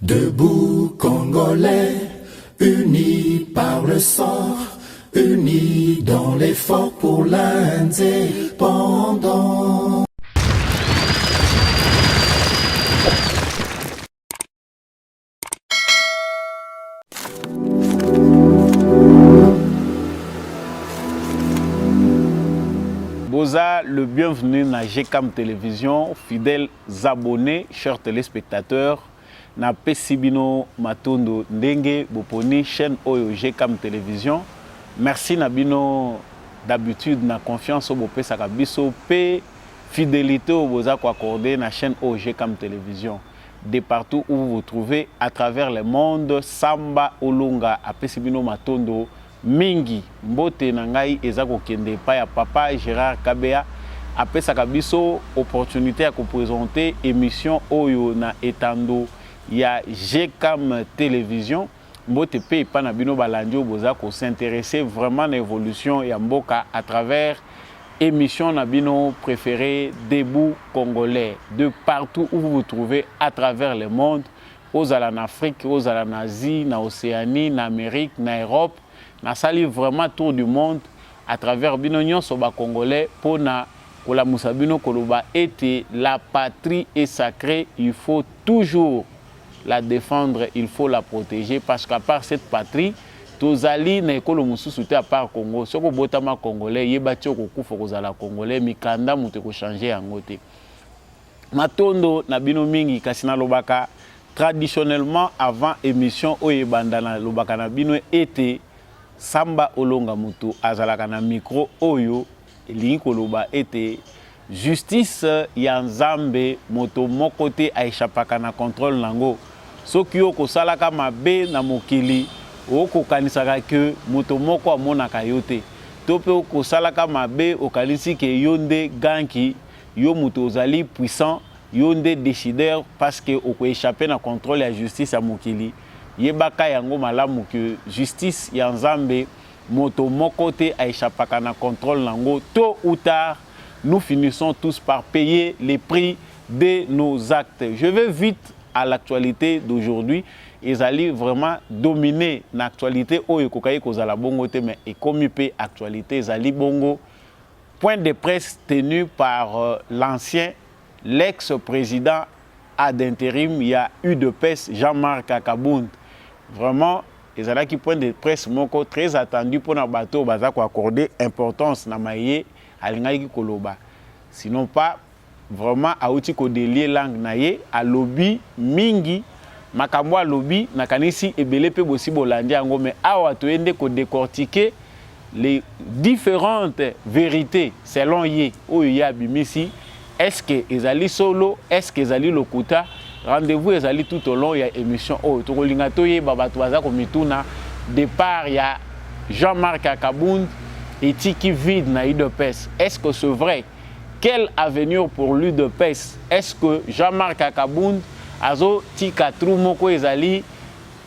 Debout Congolais, unis par le sang, unis dans l'effort pour l'indépendance. Boza, le bienvenu na GCAM Télévision, fidèles abonnés, chers téléspectateurs. Na pesibino matondo ndenge boponi chaîne oyo GCAM Télévision. Merci nabino d'habitude na confiance au bopesa kabiso pe fidélité au boza ko accordé na chaîne oyo GCAM Télévision. De partout où vous vous trouvez à travers le monde, Samba Olonga a pesibino matondo mingi mbote na ngai eza kokende pa ya papa Gérard Kabea apesa kabiso opportunité à présenter émission oyo na etando ya GCAM Télévision mbote pe pa na bino balandio boza ko s'intéresser vraiment à l'évolution ya mboka à travers émission na bino préférée Debout Congolais de partout où vous vous trouvez à travers le monde, aux en Afrique, aux en Asie, na Océanie, na Amérique, na Europe. Na sali vraiment tour du monde à travers Binonion Soba Congolais pour na kola musabino koloba était la patrie est sacrée, il faut toujours la défendre, il faut la protéger parce qu'à part cette patrie, tozali na ekolo mususu te à part Congo, soko botama congolais yebati okufa kozala congolais mikanda mutu ko changer yango te. Matondo na bino mingi kasi na lobaka traditionnellement avant émission oyebanda na lobaka na bino était Samba Olonga mutu azalaka na micro oyo elingi koloba ete justice ya Nzambe moto moko te aishapaka na contrôle nango soki yo kosalaka mabe na mokili okokanisaka ke moto moko amonaka yo te to pe okosalaka mabe okanisi ke yo nde ganki yo moto ozali puissant yo nde décideur parce que okoéchapper na contrôle ya justice ya mokili yebaka yango malamu que justice ya Nzambe moto moko te aishapaka na contrôle nango tôt ou tard nous finissons tous par payer les prix de nos actes. Je vais vite à l'actualité d'aujourd'hui. Ils allaient vraiment dominer l'actualité oyo kokai kozala bongo te mais ekomi pe actualité ezali bongo. Point de presse tenu par l'ancien l'ex-président ad intérim il y a eu de peste Jean-Marc Akabound. Vraiment, ils ont qui point de presse moko très attendu pour na bateau baza ko accorder importance na maye alingai koloba. Sinon pas vraiment auti ko délier langue na ye a lobby mingi makambo a lobby na kanisi ebele pe bosi bolandi yango mais awa to ende ko décortiquer les différentes vérités selon ye oyo ya bimisi. Est-ce que ezali solo, est-ce que ezali lokuta? Rendez-vous ezali tout au long ya émission oyo tokolinga toye babato baza komituna départ ya Jean-Marc Akabound etiki vide na UDPS. Est-ce que c'est vrai? Quel avenir pour l'UDPS? Est-ce que Jean-Marc Akabound azo tika trou moko ezali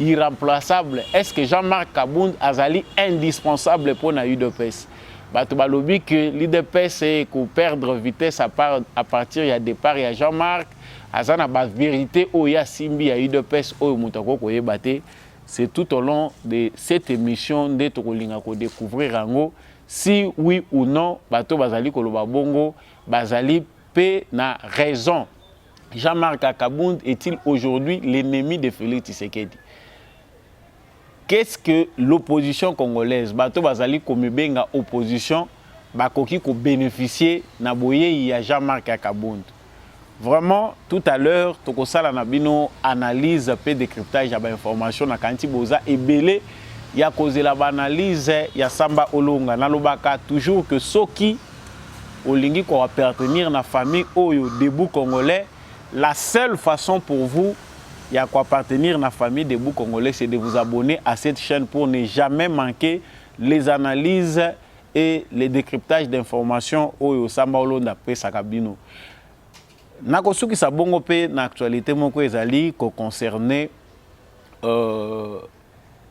irremplaçable? Est-ce que Jean-Marc Akabound azali indispensable pour na UDPS? Bato balobi que l'UDPS est ko perdre vitesse à partir ya départ ya Jean-Marc azana ba vérité oya simbi ya UDPS oyo mutako koyeba te. C'est tout au long de cette émission de tokolinga ko découvrir rango si oui ou non bato bazali koloba bongo bazali pe na raison. Jean-Marc Akabound est-il aujourd'hui l'ennemi de Félix Tshisekedi? Qu'est-ce que l'opposition congolaise bato bazali komebenga opposition bakoki ko bénéficier na boye ya Jean-Marc Akabound? Vraiment, tout à l'heure, tokosala na bino analyse pe décryptage ya ba information na kanti boza ebele ya kozela ba analyse ya Samba Olonga na lobaka toujours que soki olingi ko appartenir na famille oyo Debout Congolais, la seule façon pour vous ya ko appartenir na famille Debout Congolais c'est de vous abonner à cette chaîne pour ne jamais manquer les analyses et les décryptages d'informations oyo Samba Olonga pesaka bino. Nakosuki sa bongo pe na actualité moko ezali ko concerné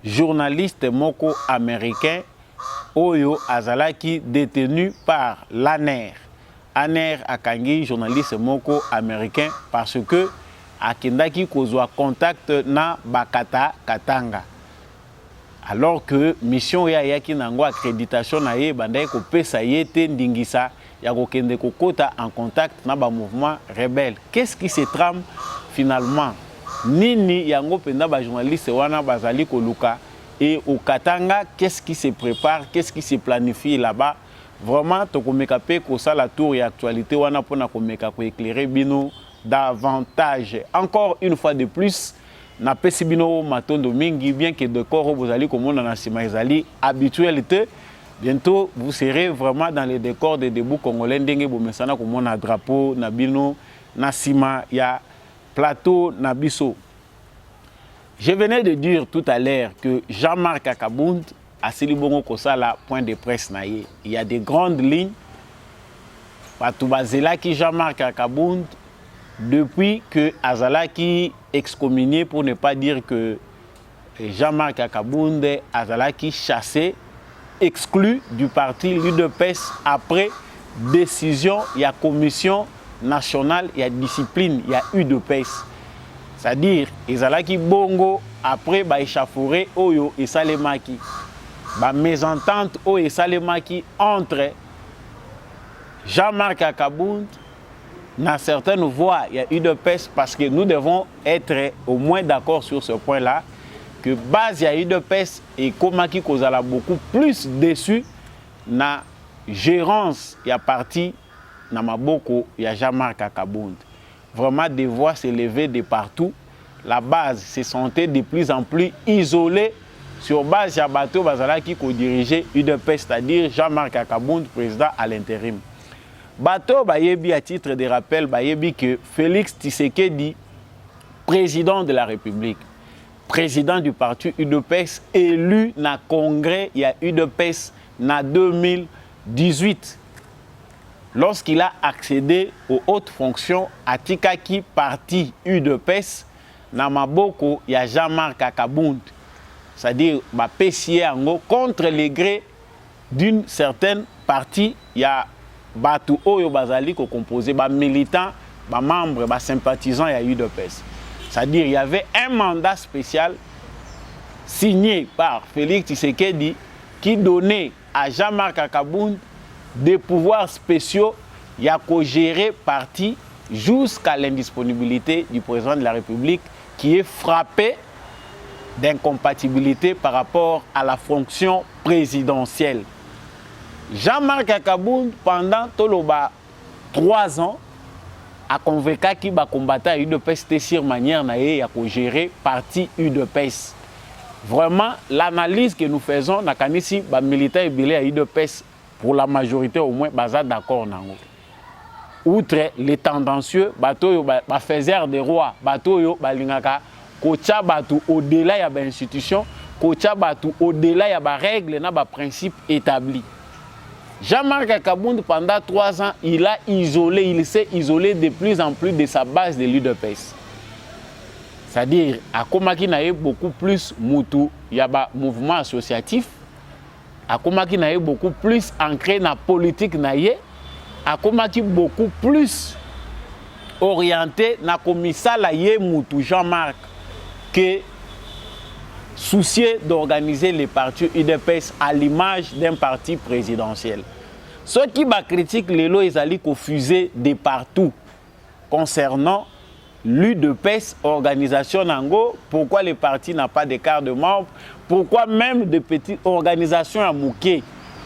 journaliste moko américain oyo azalaki détenu par l'ANER. ANER akangi journaliste moko américain parce que akendaki kozwa contact na bakata katanga. Alors que mission ya yaki nango accréditation na ye bandai ko pesa yete ndingisa ya kokende kokota en contact na ba mouvement rebelle. Qu'est-ce qui se trame finalement? Nini yango penda ba journaliste wana bazali koluka et au Katanga, qu'est-ce qui se prépare, qu'est-ce qui se planifie là-bas? Vraiment tokomeka pe ko ça la tour et actualité wana pona komeka ko éclairer bino davantage. Encore une fois de plus, na pesi bino matondo mingi, bien que de corps vous allez comme on a sima ezali habitualité. Bientôt vous serez vraiment dans les décors des débuts congolais ndenge bomesana comme on a drapeau na bino na sima ya plateau na biso. Je venais de dire tout à l'heure que Jean-Marc Akabound a Silibongo Kosala point de presse naïe. Il y a des grandes lignes. Patoubazela qui Jean-Marc Akabound depuis que Azalaki excommunié, pour ne pas dire que Jean-Marc Akabound Azalaki chassé, exclu du parti l'UDPS après décision, il y a commission nationale, il y a discipline, il y a UDPS. C'est-à-dire, Ezalaki bongo après ba échafouré oyo et salemaki. Ba mésentente o et salemaki entre Jean-Marc Akabound dans certaines voies, il y a eu de peste parce que nous devons être au moins d'accord sur ce point-là que base il y a eu de peste et Komaki Kozala beaucoup plus déçu na gérance il y a parti na maboko il y a Jean-Marc Akabound. Vraiment des voix s'élevaient de partout. La base se sentait de plus en plus isolée sur base de bateau Bazala qui co-dirigeait UDPS, c'est-à-dire Jean-Marc Akabound, président à l'intérim. Bateau Bayebi à titre de rappel, Bayebi que Félix Tshisekedi, président de la République, président du parti UDPS, élu na congrès, il y a UDPS na 2018. Lorsqu'il a accédé aux hautes fonctions à Tikaki parti UDPS, na maboko il y a Jean-Marc Akabound, c'est-à-dire ma PCA contre les grés d'une certaine partie, il y a Batu Oyo Bazali qui composé ba militants, ba membres, ba sympathisants il y a UDPS. C'est-à-dire il y avait un mandat spécial signé par Félix Tshisekedi qui donnait à Jean-Marc Akabound des pouvoirs spéciaux, il y a qu'au gérer parti jusqu'à l'indisponibilité du président de la République qui est frappé d'incompatibilité par rapport à la fonction présidentielle. Jean-Marc Akabound, pendant 3 ans, a convaincu qu'il va combattre UDPS sur manière de gérer parti UDPS. Vraiment, l'analyse que nous faisons, les militaires et à UDPS, pour la majorité au moins, ils d'accord. Outre les tendancieux, ils faisaient des rois, au-delà de l'institution, au-delà des règles et des principes établis. Jean-Marc Akabound, pendant 3 ans, il s'est isolé de plus en plus de sa base de l'UDPS. C'est-à-dire, à Komaki n'a eu beaucoup plus Moutou, il y a un mouvement associatif. À Komaki n'a eu beaucoup plus ancré dans la politique, à Komaki beaucoup plus orienté dans le commissariat Moutou Jean-Marc que soucieux d'organiser les partis UDPS à l'image d'un parti présidentiel. Ceux qui critiquent les lois, ils allaient confusés de partout concernant l'UDPS, organisation Nango, pourquoi les partis n'ont pas de carte de membres, pourquoi même des petites organisations à Mouké,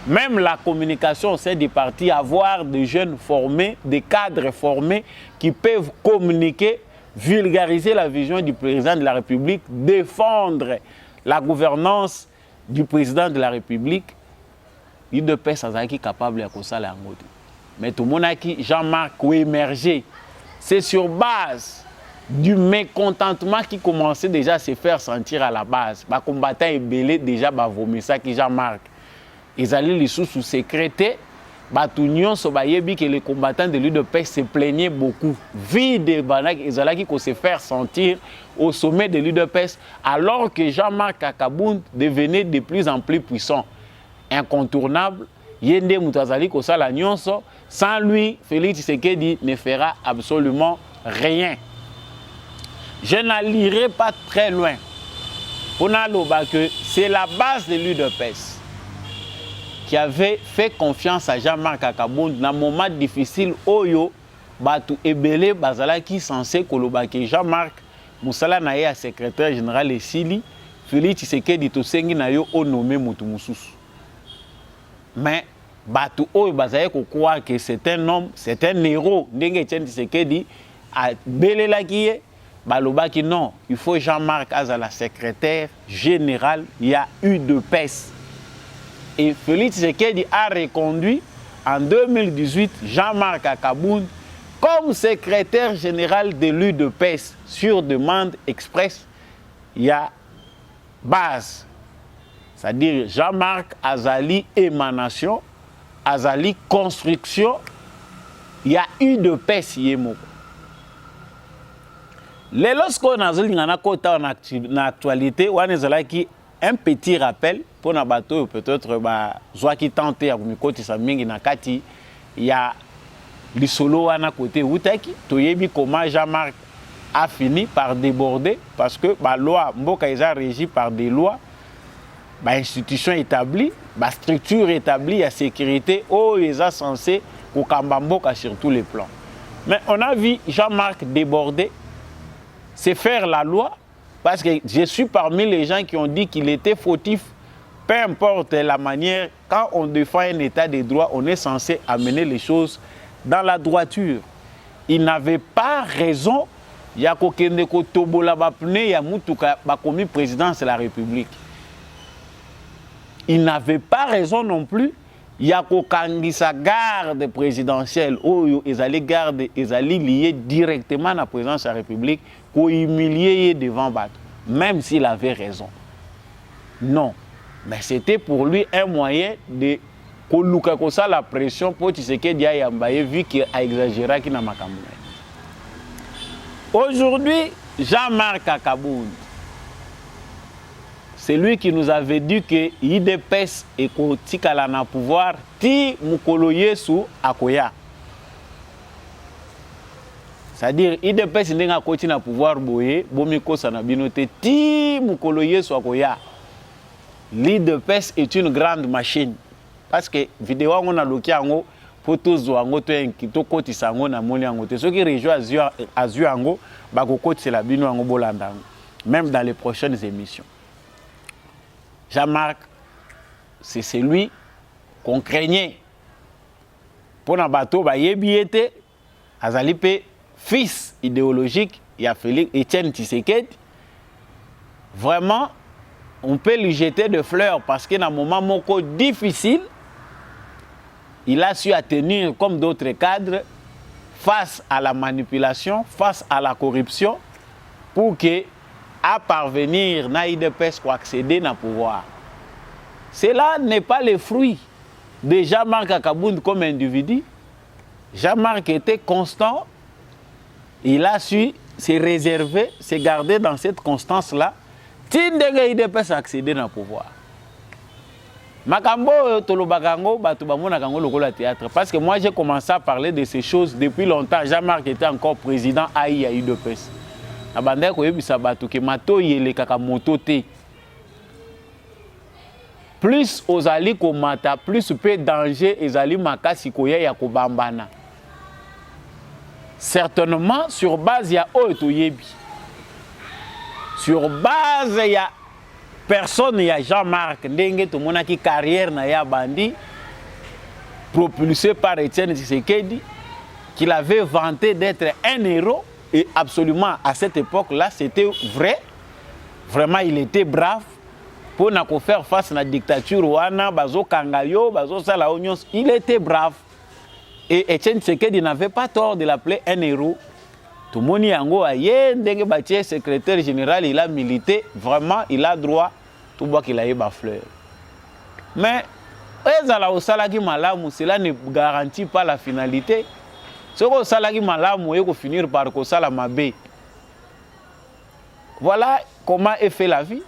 même la communication au sein des partis, avoir des jeunes formés, des cadres formés qui peuvent communiquer, vulgariser la vision du président de la République, défendre la gouvernance du président de la République. l'UDPS est capable de faire ça. Mais tout le monde a dit Jean-Marc a émergé. C'est sur base du mécontentement qui commençait déjà à se faire sentir à la base. Les combattants ébélés déjà vomi ça qui Jean-Marc. Ils allaient les sous-secréter. Que les combattants de l'UDPS se plaignaient beaucoup. Vide, ils allaient se faire sentir au sommet de l'UDPS alors que Jean-Marc Akabound devenait de plus en plus puissant, incontournable. Yende Moutazali Kosala Nyonso, sans lui, Félix Tshisekedi ne fera absolument rien. je n'allierai pas très loin. On a que c'est la base de l'UDPS qui avait fait confiance à Jean-Marc Akabound dans un moment difficile où Batu Ebele Bazala qui censé que Jean-Marc Moussala Naye a secrétaire général et Sili, Félix Tshisekedi Tosengi Nayo o nommé Moutumususu. Mais Batu Oyo Bazala ko croire que c'est un homme, c'est un héros. Ndenge Tshisekedi a belé la qui Baloba qui non, il faut Jean-Marc Azala secrétaire général, il y a eu de pèse. Et Félix Tshisekedi a reconduit en 2018 Jean-Marc Akabound comme secrétaire général de l'UDPS sur demande express. Il y a base, c'est-à-dire Jean-Marc Azali émanation, Azali construction, il y a UDPS Yemoko. Lorsqu'on a en actualité, on a un petit rappel pour na bateau peut-être soit qui tente à côté sa mingi na kati il y a l'isolo à côté utaki toyebi comment Jean-Marc a fini par déborder parce que la loi mboka est régie par des lois, institutions établies, structure établie à sécurité où ils sont censés au Kambamboka sur tous les plans. Mais on a vu Jean-Marc déborder, c'est faire la loi. Parce que je suis parmi les gens qui ont dit qu'il était fautif. Peu importe la manière, quand on défend un état de droit, on est censé amener les choses dans la droiture. Il n'avait pas raison. Il y a commis présidence de la République. Il n'avait pas raison non plus. Il y a sa garde présidentielle où ils allaient garder, ils allaient lier directement à la présidence de la République pour humilier devant Bato, même s'il avait raison. Non, mais c'était pour lui un moyen de ça la pression pour Tshisekedi Yambaye vu qu'il a exagéré qui n'a pas. Aujourd'hui, Jean-Marc Akabound, c'est lui qui nous avait dit que l'IDPS est kotikala na pouvoir ti mukolo Yesu akoya. C'est-à-dire l'IDPS n'est pas koti na pouvoir boye, bomiko sanabinote ti mukolo Yesu akoya. L'IDPS est une grande machine parce que vidéo on a loki ango poto zo ango to enkito koti sango na moni ango te. Ce qui rejoint azu ango ba ko koti la bino ango bolanda même dans les prochaines émissions. Jean-Marc, c'est celui qu'on craignait. Pour un bateau, il était fils idéologique, il a fait Étienne Tshisekedi. Vraiment, on peut lui jeter des fleurs parce qu'à un moment difficile, il a su tenir comme d'autres cadres face à la manipulation, face à la corruption, pour que à parvenir à l'IDPS pour accéder au pouvoir. Cela n'est pas le fruit de Jean-Marc Akabound comme individu. Jean-Marc était constant. Il a su se réserver, se garder dans cette constance-là. Tindega l'IDPS accéder au pouvoir. Makambo tolobakango batubamona kango lokola théâtre parce que moi j'ai commencé à parler de ces choses depuis longtemps. Jean-Marc était encore président à l'IDPS. Abandé koyebisa bato ke mato yele kaka moto te. Plus ozali komata, plus peu danger ezali makasi koya ya kobambana. Certainement sur base ya oyo yebi. Sur base ya personne ya Jean-Marc ndenge to monaki carrière na ya bandi propulsé par Étienne Tshisekedi qu'il avait vanté d'être un héros. Et absolument, à cette époque-là, c'était vrai. Vraiment, il était brave. Pour nous faire face à la dictature, il était brave. Et Étienne Tshisekedi n'avait pas tort de l'appeler un héros. Tout le monde est secrétaire général, il a milité. Vraiment, il a droit. Tout le monde a eu ma fleur. Mais, cela ne garantit pas la finalité. Ce que salagi malamu eko finir par ko sala mabe. Voilà comment est fait la vie.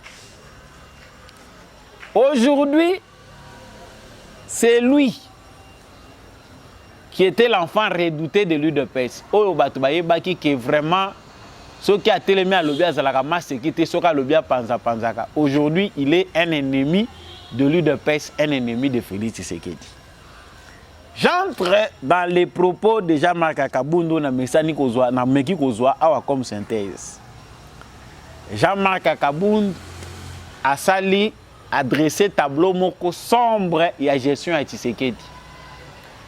Aujourd'hui, c'est lui qui était l'enfant redouté de l'UDPS. Oyo batu bayebaki que vraiment Ce qui a télémé à l'obia Zalakama, c'est qui était ce qu'a l'obia Panzaka. Aujourd'hui, il est un ennemi de l'UDPS, un ennemi de Félix Tshisekedi. J'entre dans les propos de Jean-Marc Kabound na Messani Kozwa, na Meki Kozwa, awa comme synthèse. Jean-Marc Kabound a sali adressé tableau moko sombre et à gestion à Tshisekedi.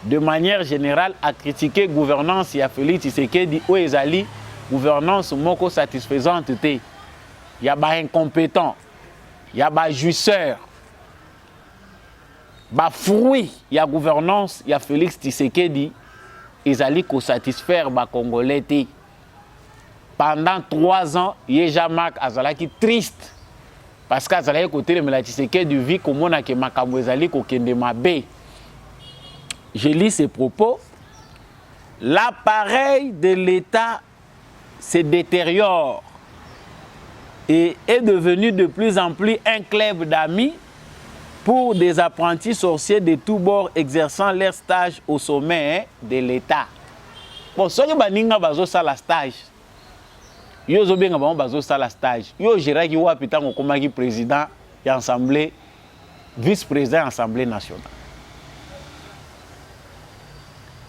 De manière générale, a critiqué gouvernance et à Félix Tshisekedi où ezali gouvernance moko satisfaisante te. Il y a ba incompétent, il y a ba jouisseur. Ba fruit, il y a gouvernance, il y a Félix Tshisekedi, ezali ko satisfaire ba Congolais te. Pendant 3 ans, Jean-Marc azalaki triste. Parce qu'azalaki côté de Tshisekedi vit comme on a que makambo ezali ko kende mabe. Je lis ces propos. L'appareil de l'État se détériore et est devenu de plus en plus un club d'amis pour des apprentis sorciers de tous bords exerçant leur stage au sommet de l'État. Bon, ce que baninga bazo ça la stage. Yo zo benga bazo ça la stage. Yo géraki wa pitan ko komaki président et assemblée vice-président assemblée nationale.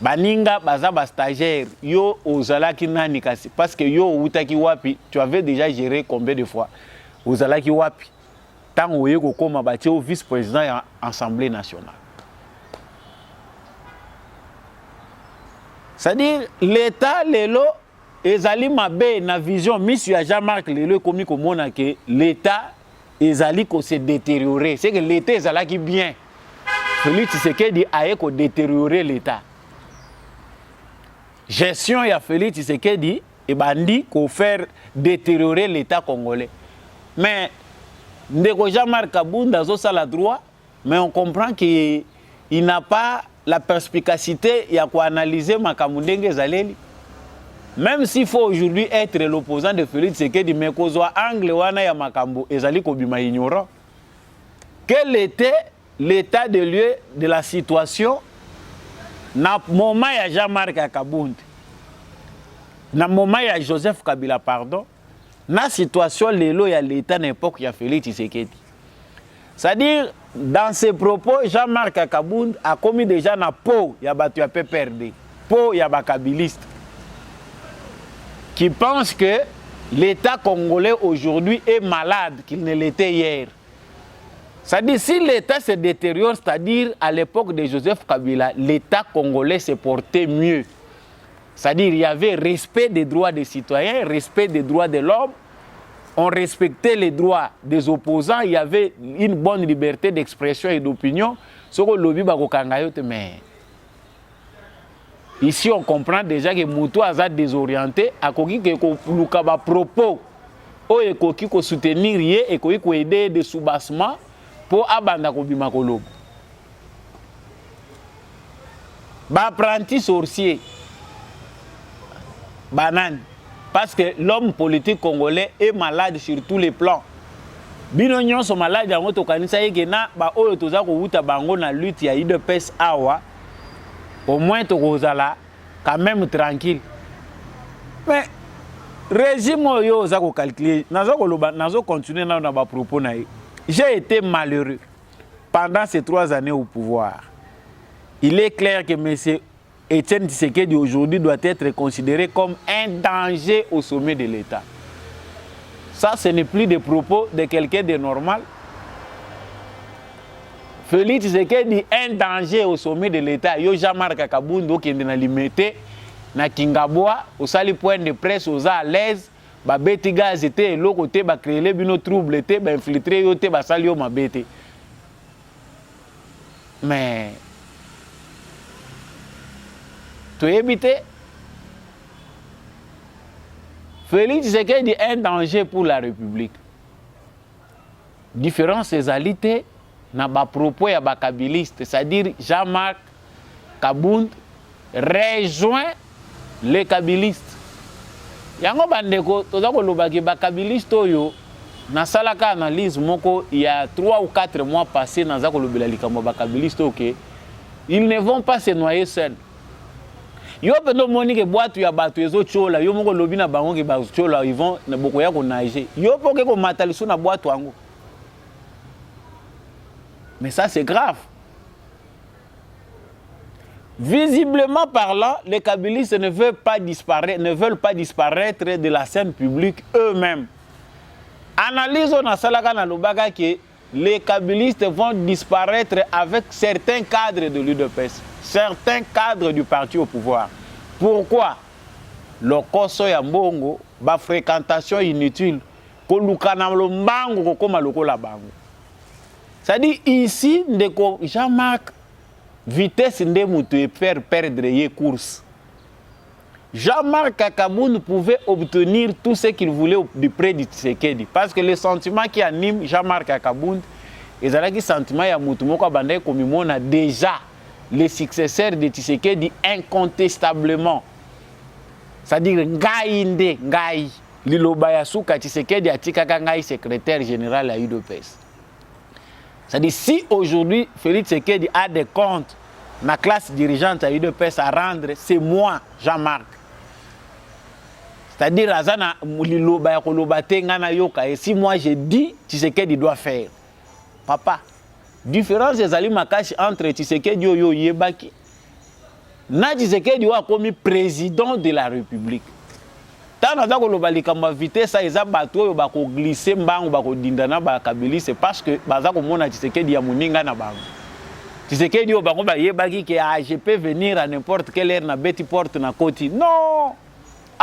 Baninga baza ba stagiaire yo ozalaki nani kasi parce que yo utaki wapi tu avais déjà géré combien de fois ozalaki wapi tant oye ko koma ba au vice-président à l'Assemblée nationale. C'est-à-dire l'État lelo ezali mabe na vision monsieur Jean-Marc lelo komi ko mona que l'État ezali ko se détériorer, c'est que l'État ezalaki bien. Félix Tshisekedi a ko détériorer l'État. Gestion ya Félix Tshisekedi et bandi qu'on faire détériorer l'État congolais. Mais Ndeko Jean-Marc Kabound a ça droit, mais on comprend qu'il n'a pas la perspicacité il y a quoi analyser Makamundenge Zaleli. Même s'il faut aujourd'hui être l'opposant de Félix Tshisekedi, mais qu'on soit angle wana ya Makambo ezali kobima ignorant. Quel était l'état de lieu de la situation na moment ya Jean-Marc Kabound, na moment ya Joseph Kabila, pardon, na situation lelo ya l'État n'époque ya Félix Tshisekedi. C'est-à-dire, dans ses propos, Jean-Marc Kabound a commis déjà na peau ya batu ya PPRD, peau ya bakabiliste, qui pense que l'État congolais aujourd'hui est malade qu'il ne l'était hier. C'est-à-dire, si l'État se détériore, c'est-à-dire à l'époque de Joseph Kabila, l'État congolais se portait mieux. C'est-à-dire il y avait respect des droits des citoyens, respect des droits de l'homme, on respectait les droits des opposants, il y avait une bonne liberté d'expression et d'opinion. Mais ici, on comprend déjà que Moutou a désorienté, à koki que Lukaba propos, ou koki ko soutenir et koki ko aider des soubassements pour abanda ko bima kolobo. Ba apprenti sorcier. Banane. Parce que l'homme politique congolais est malade sur tous les plans. Bino nyon sont malades en auto kanisa yekena ba oyo toza ko wuta bango na lutte ya UDPS awa. Au moins to kozala quand même tranquille. Mais régime yo za ko calculer, nazo ko loba, nazo continuer na ba propos na. J'ai été malheureux pendant ces 3 années au pouvoir. Il est clair que M. Etienne Tshisekedi aujourd'hui doit être considéré comme un danger au sommet de l'État. Ça, ce n'est plus des propos de quelqu'un de normal. Félix Tshisekedi un danger au sommet de l'État. Yo Jean-Marc Kabound qui est limité na Kingaboa, au sali point de presse aux à l'aise. Ba beti gaz était l'autre côté ba créer les bino trouble était ba infiltrer yo te ba sali yo ma beti. Mais tu éviter Félix Tshisekedi un danger pour la République. Différence égalité na ba propos ya ba kabiliste, c'est-à-dire Jean-Marc Kabound rejoint les kabilistes. Yango bandeko toza ko lobaki ba kabiliste oyo na salaka analyse moko il y a 3 ou 4 mois passés na za ko lobela likambo ba kabiliste OK. Ils ne vont pas se noyer seuls. Yo pendo moni ke boîte ya bato ezo chola yo moko lobi na bango ke ba chola ils vont na boko ya ko nager yo poke ko mataliso na boîte wango. Mais ça c'est grave. Visiblement parlant, les kabylistes ne veulent pas disparaître de la scène publique eux-mêmes. Analyse on a salaka na lobaga que les kabylistes vont disparaître avec certains cadres de l'UDPS, certains cadres du parti au pouvoir. Pourquoi? Le koso ya mbongo, ba fréquentation inutile, kolukana lombango kokoma lokola bango. C'est-à-dire ici, Jean-Marc, vitesse nde mutu faire perdre les courses. Jean-Marc Kakaboun pouvait obtenir tout ce qu'il voulait du près de Tshisekedi. Parce que le sentiment qui anime Jean-Marc Kakaboun, et le sentiment ya mutu moko bandai komimona déjà les successeurs de Tshisekedi incontestablement. C'est-à-dire ngai nde ngai liloba ya suka Tshisekedi atikaka ngai secrétaire général à UDPS. C'est-à-dire si aujourd'hui Félix Tshisekedi a des comptes ma classe dirigeante à UDPS à rendre, c'est moi, Jean-Marc. C'est-à-dire, et si moi j'ai dit, Tshisekedi doit faire. Papa, différence des alimakashi entre Tshisekedi et Yebaki. Na Tshisekedi a commis président de la République. Tant que ma vitesse, ils ont glissé, c'est parce que Tshisekedi a moninga na bango. Tshisekedi au bango ba yebaki que je peux venir à n'importe quelle heure na beti porte na koti. Non.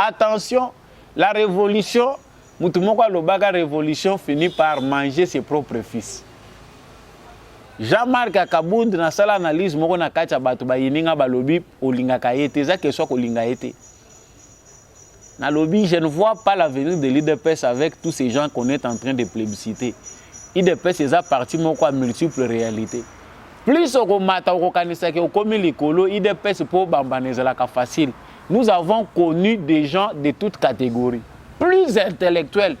Attention, la révolution, mutumoko lobaga révolution finit par manger ses propres fils. Jean-Marc Kakabound na sala analyse moko na kacha bato ba yininga balobi olinga kaete za que soit kolinga ete. Na lobby, je ne vois pas l'avenir de l'IDPS avec tous ces gens qu'on est en train de plébisciter. IDPS est à partir moko à multiples réalités. Plus on mata au kanisa ke okomi likolo IDPS pour bambaneza facile. Nous avons connu des gens de toutes catégories, plus intellectuels.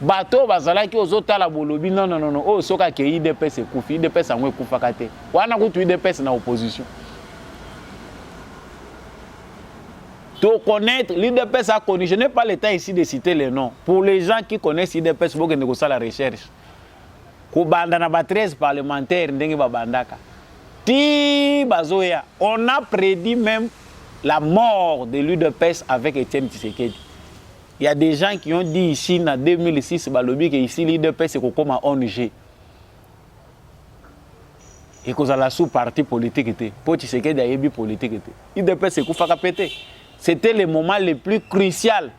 Bato bazala ki ozota la bolobi non oh soka ke IDPS ekufi IDPS angwe kufa kate. Wana kutu IDPS na opposition. To connaître l'IDPS a connu, je n'ai pas le temps ici de citer les noms. Pour les gens qui connaissent l'IDPS, il faut que nous fassions la recherche. Kubandana ba 13 parlementaires ndenge babandaka. Ti bazoya, on a prédit même la mort de l'UDPS avec Etienne Tshisekedi. Il y a des gens qui ont dit ici en 2006 balobi que ici l'UDPS est comme ONG. Et que ça la sous-parti politique était. Pour Tshisekedi a yebi politique était. l'UDPS est koufaka pété. C'était le moment le plus crucial.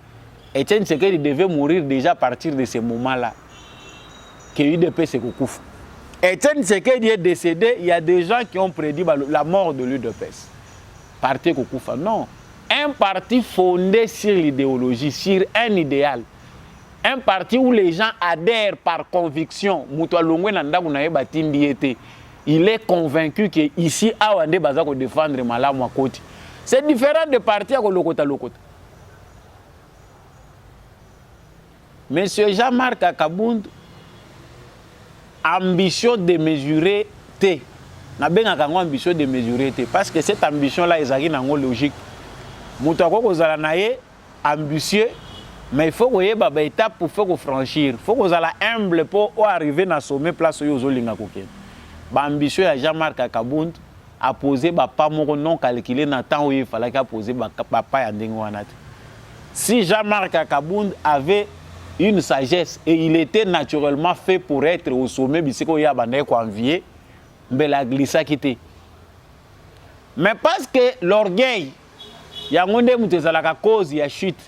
Etienne Tshisekedi devait mourir déjà à partir de ce moment-là. Que l'UDPS est koufou. Etienne Tshisekedi est décédé, il y a des gens qui ont prédit la mort de l'UDPS. Parti Kokoufa. Non. Un parti fondé sur l'idéologie, sur un idéal. Un parti où les gens adhèrent par conviction. Il est convaincu qu'ici, Awande Bazako défendre Malamwa Koti. C'est différent de partis à Lokota. Monsieur Jean-Marc Kakabound, ambition de mesurer T. Na benga kango ambition de mesurer T. Parce que cette ambition-là, ils ont logique. Moutako kozala naye ambitieux, mais il faut que y ait étape pour faire franchir. Il faut que vous soyez humble pour arriver à sommet place où vous avez koken. Ambitieux à Jean-Marc Kakabound a posé pas non calculé dans le temps où il fallait poser papa ya ndenge wana. Si Jean-Marc Kakabound avait une sagesse et il était naturellement fait pour être au sommet, bisiko ya bandé ko envier, la glissa quitté. Mais parce que l'orgueil ya ngonde mutezalaka cause ya chute.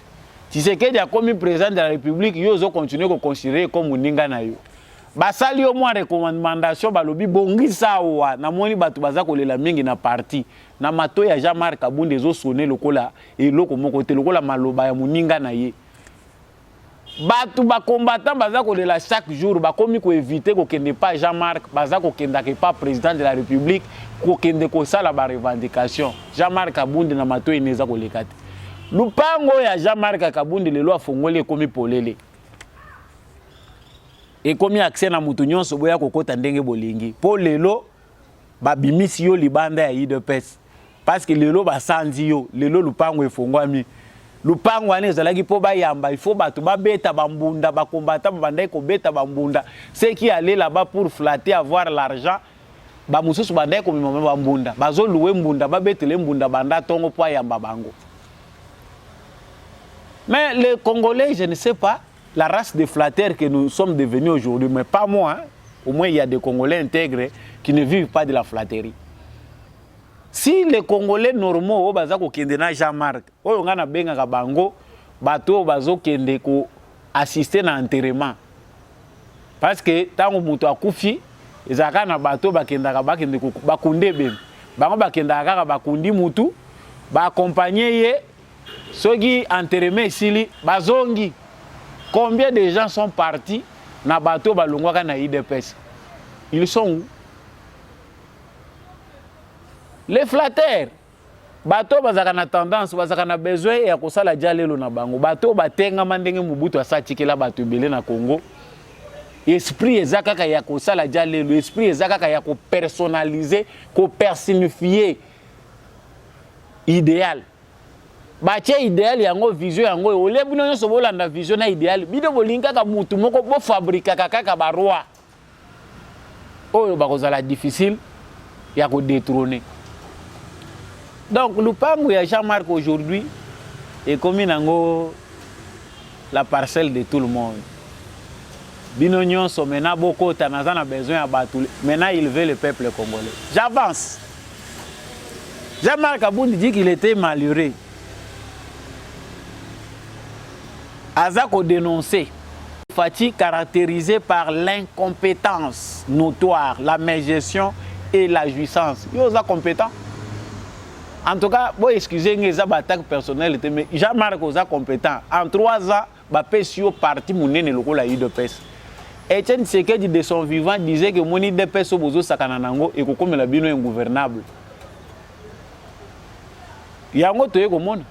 Tshisekedi a commis président de la République, yo zo continuer ko considérer comme muninga na yo. Basali au moins recommandation balobi bongisa wa na moni batu baza kolela mingi na parti na mato ya Jean-Marc Kakabound ezo sonner lokola et loko moko te lokola maloba ya muninga na ye. Batu ba combattant baza kolela chaque jour ba komi ko éviter ko kende pas Jean-Marc baza ko kenda ke pas président de la République ko kende ko sala ba revendication Jean-Marc Kakabound na mato ineza ko lekate lupango ya Jean-Marc Kakabound lelo afongole komi polele et komi accès na mutu nyonso boya kokota ndenge bolingi po lelo ba bimisi yo libanda ya UDPS parce que lelo basandi yo lelo lupango efongwami lupango ane ezalaki po bayamba il faut bato babeta bambunda bakombata bandai ko beta bambunda ceux qui allaient là-bas pour flatter avoir l'argent ba mususu bandai ko mimama bambunda bazo louer mbunda babetele mbunda banda tongo po yamba bango. Mais les Congolais, je ne sais pas la race de flatteurs que nous sommes devenus aujourd'hui, mais pas moi, hein. Au moins il y a des Congolais intègres qui ne vivent pas de la flatterie. Si les Congolais normaux bazako kende na Jean-Marc, oyo ngana benga ka bango, bato bazo kende ko assister na enterrement. Parce que tango mutu akufi, ezaka na bato bakenda ka bakende ko bakunde be. Bango bakenda ka bakundi mutu, ba accompagner ye soki enterrement sili bazongi. Combien de gens sont partis na bato balongwaka na IDPS? Ils sont où? Les flatteurs. Bato bazaka na tendance, bazaka na besoin ya kosala jalelo na bango. Bato batenga mandenge Mobutu asatikela bato belé na Congo. Esprit ezaka ka ya kosala jalelo, esprit ezaka ka ya ko personnaliser, ko personnifier idéal. Bache idéal yango vision yango ole bino nyonso bolanda vision na idéal bido bolinga ka mutu moko bo fabrica kaka ba roi oyo bakozala difficile ya ko détrôner. Donc lupango ya Jean-Marc aujourd'hui est comme nango la parcelle de tout le monde. Bino nyonso mena boko tanazana besoin ya batu maintenant il veut le peuple congolais. J'avance. Jean-Marc Abound dit qu'il était malheureux. Azako dénoncé, fatigue caractérisée par l'incompétence notoire, la mégestion et la jouissance. Yo za compétent. En tout cas, bon excusez les attaques personnelles, mais Jean-Marc oza compétent. En 3 ans, ba pesio parti munene lokola IDPS. Etienne Tshisekedi de son vivant disait que moni IDPS obozo sakana nango et ko comme la bino ingouvernable. Yango toye komona.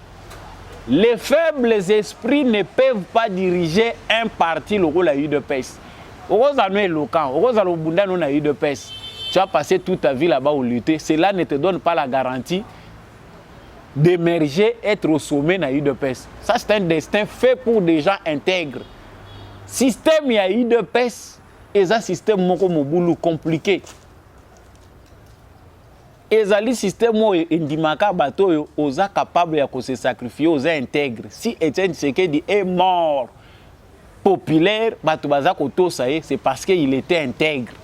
Les faibles esprits ne peuvent pas diriger un parti logo la UDPS. Tu as passé toute ta vie là-bas au lutter. Cela ne te donne pas la garantie d'émerger, être au sommet de l'UDPS. Ça, c'est un destin fait pour des gens intègres. Système ya UDPS est un système moko compliqué. Ezali système où indimaka bato yo oza capable ya ko se sacrifier, oza intègre. Si Etienne Tshisekedi est mort populaire, bato baza ko tosa ye, c'est parce qu'il était intègre.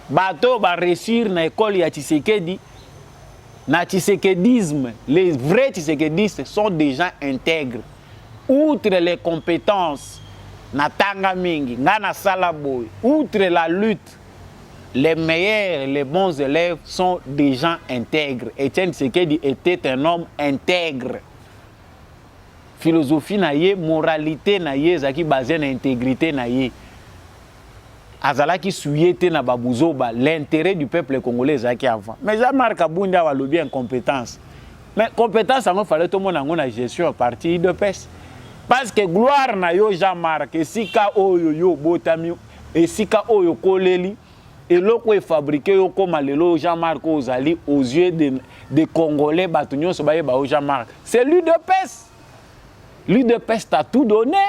Bato ba réussir na école ya Tshisekedi, na tshisekedisme, les vrais tshisekedistes sont des gens intègres. Outre les compétences, na tanga mingi, ngana salaboy, outre la lutte, les meilleurs, les bons élèves sont des gens intègres. Etienne Tshisekedi était un homme intègre. Philosophie naïe, moralité naïe, zaki basée na intégrité naïe. Azala qui suyete na babuzoba, l'intérêt du peuple congolais zaki avant. Mais Jean-Marc Abound a lobby incompétence. Mais compétence, il fallait tout le monde en gestion à partir de PES. Parce que gloire na yo Jean-Marc, et si ka oyo yo botami, et si ka oyo koleli. Et l'eau est fabriqué comme le Jean-Marc Ozali aux yeux des Congolais, Batunion Sobaye Bao Jean-Marc. C'est l'UDPS. L'UDPS t'a tout donné.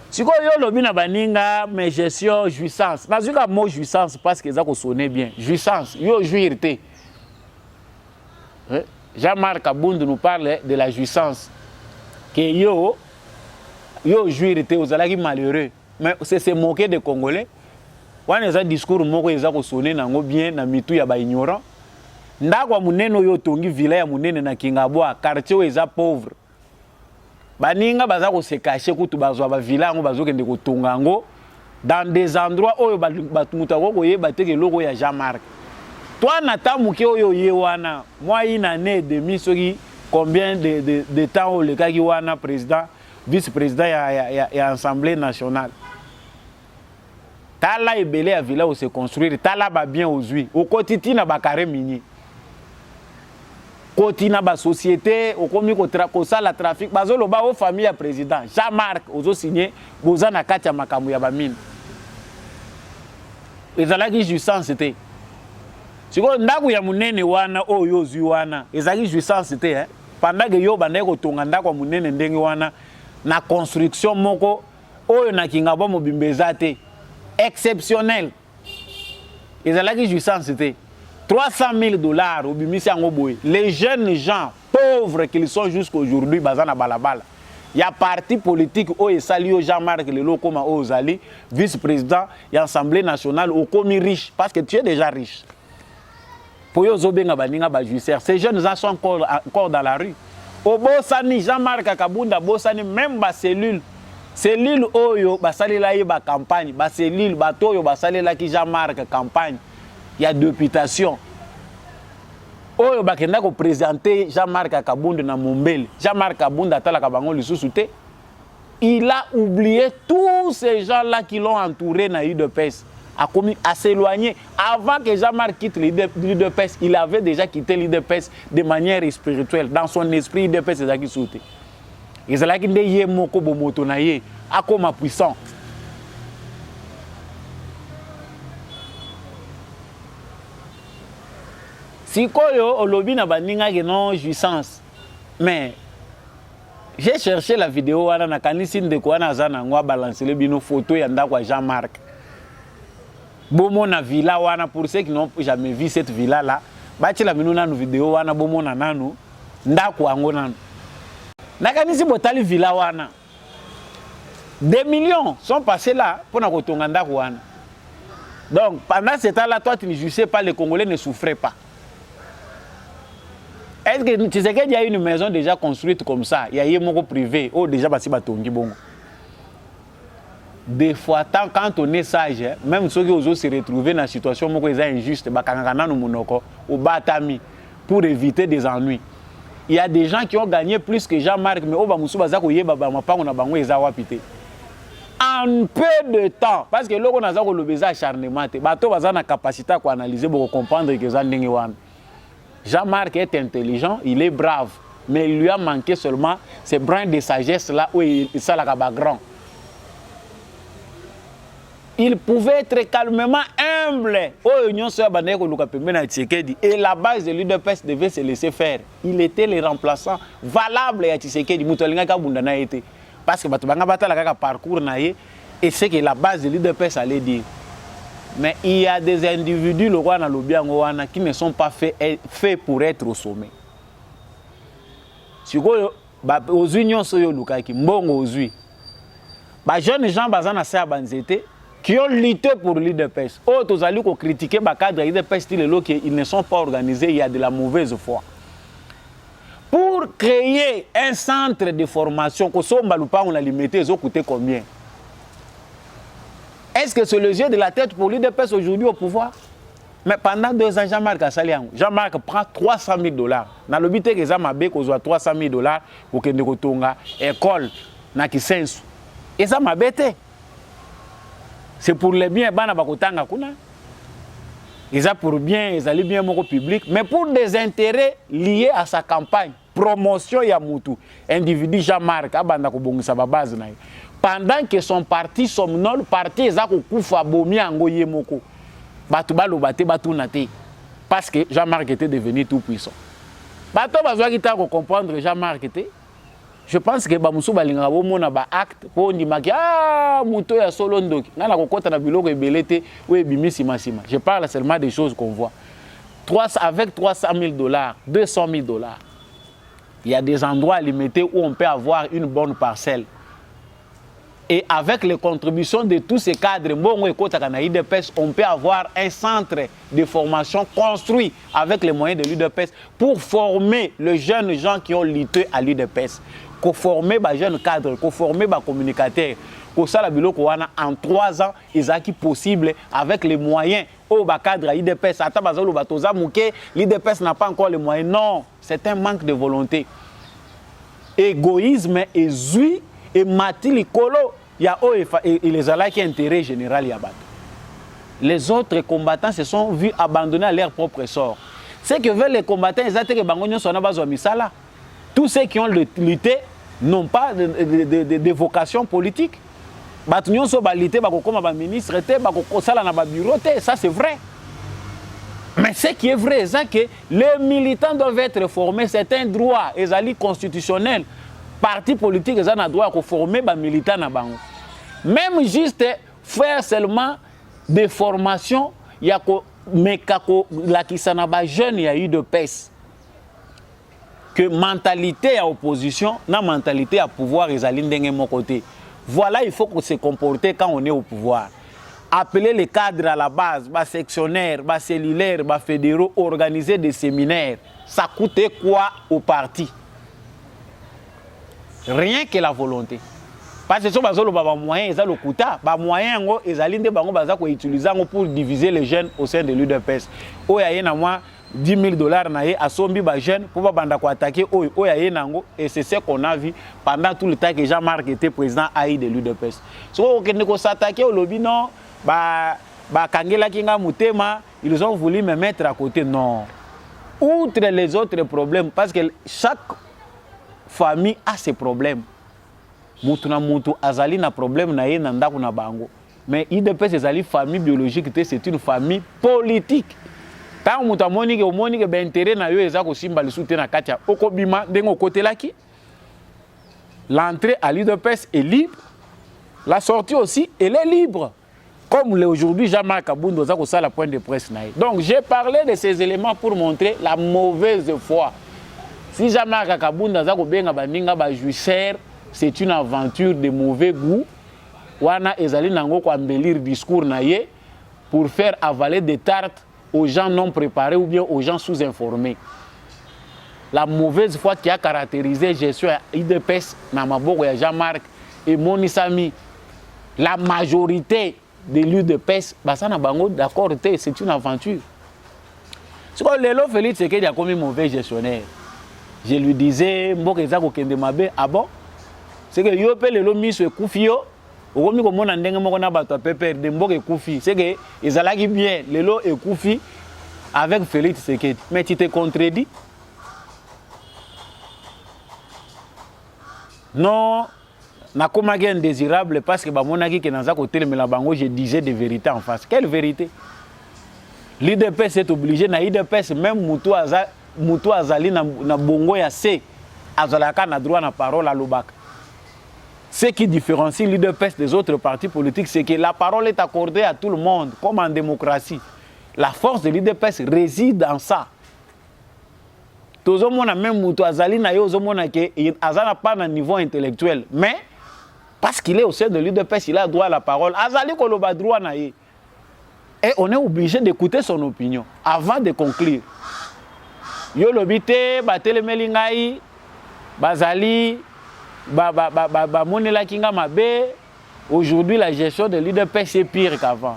Si vous avez le bina baninga, mais gestion, jouissance. Parce que le mot jouissance, parce que ça sonne bien. Jouissance, yo jouirté. Jean-Marc Abound nous parle de la jouissance. Que yo jouirté, vous allez malheureux. Mais c'est se moquer des Congolais. Wana eza discours moko eza ko sonner nango bien na mitu ya ba ignorant. Ndako munene yo tongi villa ya munene na Kingabwa, quartier eza pauvre. Baninga baza ko se cacher kutu bazwa ba villa ngo bazokende ko tonga ngo dans des endroits oyo batumuta ko yeba teke loko ya Jean-Marc. Toi nata muke oyo ye wana, moi une année et demie soki combien de temps o le kaki wana président, vice-président ya Assemblée nationale. Tala ebele ya villa où se construire, tala ba bien aux huiles. Au quotidien na ba carré mini. Kotina ba société, au komi ko sala trafic, bazolo ba o famille ya président. Jean-Marc ozo signé boza na kati ya makambo ya ba mine. Ezala ki jouissance c'était. siko ndako ya munene wana oyo zwi wana ezali jouissance te hein pendant que yo banda ko tonga ndako ya munene ndenge wana na construction moko oyo na kinga bo mobimbeza te exceptionnel ezalaki jouissance te 300 000 $ au bimisi yango boye. Les jeunes gens pauvres qu'ils sont jusqu'aujourd'hui bazana balabala. Il y a parti politique où Salio Jean-Marc Lelo comme Ozali, vice-président et Assemblée nationale au commis riche parce que tu es déjà riche. Pour yo zobenga baninga ba juicière. Ces jeunes gens sont encore dans la rue. Au Bosani Jean-Marc Kabunda Bosani même ba cellule oyo ba salela yi ba campagne, ba cellule batoyo ba salela ki Jean-Marc campagne. Il y a députation. Oyo bakenda ko présenter Jean-Marc Kabunda na Mombele. Jean-Marc Kabunda atala kabango lisusu te. Il a oublié tous ces gens-là qui l'ont entouré na UDPS. À s'éloigner. Avant que Jean-Marc quitte l'UDPS, il avait déjà quitté l'UDPS de manière spirituelle. Dans son esprit, l'UDPS est sauté. Ils ont dit que moko bomoto na ye akoma puissant. Si koyo olobi na baninga que non jouissance. Mais j'ai cherché la vidéo wana na kanisi ndeko wana azana ngwa balancer le bino photo ya ndako ya Jean-Marc. Bomo na villa wana pour ceux qui n'ont jamais vu cette villa là, bati la bino na vidéo wana bomo na nanu ndako ango nanu. Na kanisi botali villa wana. Des millions sont passés là pour na kotonga ndako wana. Donc pendant ce temps-là, toi tu ne jouissais pas, les Congolais ne souffraient pas. Est-ce que tu sais qu'il y a une maison déjà construite comme ça? Il y a une maison privée. Oh, déjà, c'est pas ton bon. Des fois, quand on est sage, même ceux qui osent se retrouver dans une situation injuste, pour éviter des ennuis. Il y a des gens qui ont gagné plus que Jean-Marc, mais en peu de temps. Parce que là, on a le acharnement. Il y a une capacité à analyser pour comprendre que c'est Jean-Marc est intelligent, il est brave, mais il lui a manqué seulement ces brins de sagesse là où il s'est grand. Il pouvait être calmement humble. Et la base de l'UDPS devait se laisser faire. Il était le remplaçant valable à Tshisekedi. Parce que le parcours et c'est que la base de l'UDPS allait dire. Mais il y a des individus qui ne sont pas faits pour être au sommet. Si aux unions les jeunes gens qui ont lutté pour l'UDPS, autres allus qui critiquent les cadres de l'UDPS, ils ne sont pas organisés, il y a de la mauvaise foi. Pour créer un centre de formation, on a limité, ils ont coûté combien? Est-ce que c'est le jeu de la tête pour l'UDPS aujourd'hui au pouvoir? Mais pendant 2 ans, Jean-Marc prend 300 000 $. Dans le but que Jean-Marc a 300 000 $ pour que nous école na kisensu. Et ça m'a bêté. C'est pour les biens bana bakotanga kuna. Ils ont pour bien, ils allaient bien au public, mais pour des intérêts liés à sa campagne, promotion ya mutu, individu Jean-Marc abanda ko bongisa ba base na. Pendant que son parti somnole, parti ezako kufa bomi ango yemoko. Batu balobate batu nate. Parce que Jean-Marc était devenu tout puissant. Bato bazwa kita ko comprendre Jean-Marc était. Je pense que bamusu balinga bomona ba acte pour ndimaki muto ya solo ndoki. Nana kokota na biloko ebelete ou ebimisi masima. Je parle seulement des choses qu'on voit. Avec 300 000 $, 200 000 $. Il y a des endroits limités où on peut avoir une bonne parcelle. Et avec les contributions de tous ces cadres, on peut avoir un centre de formation construit avec les moyens de l'UDPS pour former les jeunes gens qui ont lutté à l'UDPS. Pour former les jeunes cadres, pour former les communicateurs. Pour ça, en 3 ans, ils ont possible avec les moyens. Au cadre à l'UDPS, l'UDPS n'a pas encore les moyens. Non, c'est un manque de volonté. Égoïsme et zui et matili kolo. Il y a les alliés qui ont intérêt général. Les autres combattants se sont vus abandonner à leur propre sort. Ceux qui veulent les combattants, ils ont été misala. Tous ceux qui ont lutté n'ont pas de vocation politique. Ça c'est vrai. Mais ce qui est vrai, c'est que les militants doivent être formés, c'est un droit, et constitutionnel. Parti politique, ils ont le droit de former les militants. Même juste faire seulement des formations, il y a des jeunes, il y a eu de pèse. Que mentalité à opposition, la mentalité à pouvoir, ils allaient de mon côté. Voilà, il faut se comporter quand on est au pouvoir. Appeler les cadres à la base, les sectionnaires, les cellulaires, les fédéraux, organiser des séminaires. Ça coûtait quoi au parti? Rien que la volonté. Parce que si on a des moyens, ils ont le coût. Les moyens, ils ont utilisé pour diviser les jeunes au sein de l'UDPS. Il y a 10 000 $, à sombi les jeunes pour attaquer. Et c'est ce qu'on a vu pendant tout le temps que Jean-Marc était président AI de l'UDPS. Si on s'attaquer au lobby, non, ils ont voulu me mettre à côté. Non. Outre les autres problèmes, parce que chaque famille a ses problèmes. Mutu azali na problème na ye na ndako na bango. Mais IDPS ezali famille biologique, c'est une famille politique. Tant mutu amoni ke ba intérêt na yo eza ko simba le soutien na katia okobima ndengo côté laki. L'entrée à l'IDPS est libre. La sortie aussi, elle est libre. Comme aujourd'hui Jean-Marc Kaboundou za ko sala point de presse na ye. Donc j'ai parlé de ces éléments pour montrer la mauvaise foi. Si Jean-Marc Kaboundou za ko benga baninga ba jouisseur, c'est une aventure de mauvais goût. Wana ezali nango ko embellir discours na ye pour faire avaler des tartes aux gens non préparés ou bien aux gens sous-informés. La mauvaise foi qui a caractérisé gestion IDPS na maboko ya Jean-Marc et Monisami, la majorité de l'UDPS, basana bango d'accord, c'est une aventure. Ce que Lelo Félix Tshisekedi a commis mauvais gestionnaire. Je lui disais mboka ezako kende mabe, ah bon? C'est que yo pe lelo miso ekufi yo okomi komona ndenge moko na bato PPR de mboka ekufi c'est que ezalaki bien lelo ekufi avec Félix Tshisekedi mais tu te contredis. Non nakomaki indésirable parce que bamonaki ke naza kotelemela bango je disais des vérités en face. Quelle vérité? L'IDPS est obligé na IDPS même mutu azali na bongo ya C azalaka na droit na parole à lobaka. Ce qui différencie l'UDPS des autres partis politiques, c'est que la parole est accordée à tout le monde, comme en démocratie. La force de l'UDPS réside dans ça. Tout le monde a même Moutou Azali na yo zomona ke azana pas un niveau intellectuel, mais parce qu'il est au sein de l'UDPS, il a droit à la parole. Azali koloba droit na ye. Et on est obligé d'écouter son opinion avant de conclure. Yo lobité batelemeli ngai bazali monela kinga mabe. Aujourd'hui la gestion de l'UDPS est pire qu'avant.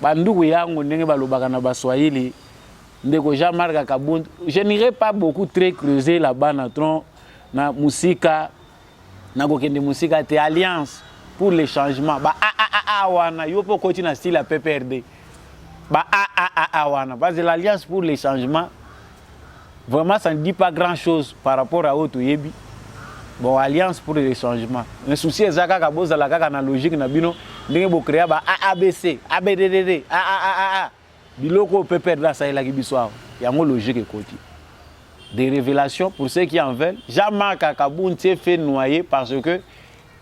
Bandoukou yango ndenge balobaka na baswahili ndeko Jean-Marc Kaboundou. Je n'irai pas beaucoup très creuser là-bas na tron na musika na kokende musika te alliance pour les changements ba wana yo po continuer style la PPRD ba wana parce que l'alliance pour les changements vraiment ça ne dit pas grand chose par rapport à autre yebi. Bon, alliance pour les changements. Le souci est que kaboza la kaka na logique na bino ndenge bo créer ba ABC, ABDDD, biloko PPR là ça est la kibiswa. Yango logique ekoti. Des révélations pour ceux qui en veulent. Jean-Marc Kaboundou s'est fait noyer parce que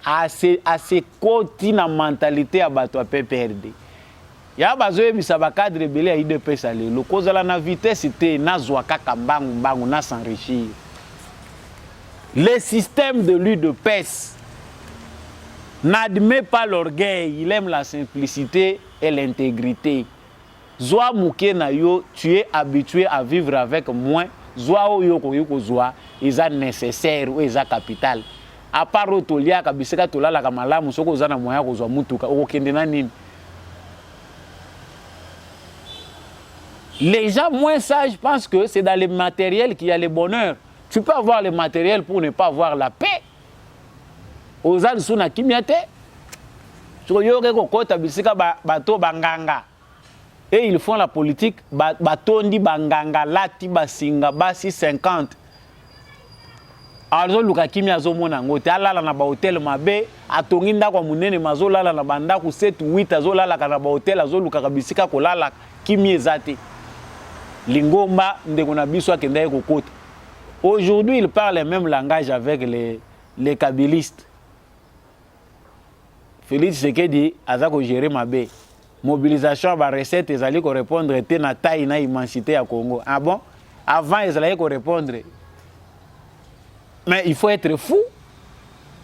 assez koti na mentalité à bato à PPRD. Ya bazoye bisaba cadre belé à IDPS ale. Le cause la na vitesse c'était na zwaka kambangu mbangu na s'enrichir. Le système de l'UDPS n'admet pas l'orgueil, il aime la simplicité et l'intégrité. Zoa mouke na yo, tu es habitué à vivre avec moins. Zoa o yo ko zoa, ils nécessaire ou ils capital. À part otolia kabiseka tolala kamalamu soko zana moya ko zoa mutuka okende na nini. Les gens moins sages pensent que c'est dans le matériel qu'il y a le bonheur. Tu peux avoir le matériel pour ne pas avoir la paix. Aux ans sous na kimiate. Sur yoke kokota bisika bato banganga. Et ils font la politique batondi banganga lati basinga basi 50. Alors luka kimia zo mona ngote alala na ba hotel mabe atongi ndako munene mazolala na bandako 7 8 azolala kana ba hotel azoluka kabisika kolala kimi ezate lingomba ndekona biso akenda kokota. Aujourd'hui il parle le même langage avec les kabylistes. Félix Tshisekedi aza ko gérer mabe mobilisation ba recette ezali ko répondre te na taille na immensité ya Congo. Ah bon, avant ezali ko répondre. Mais il faut être fou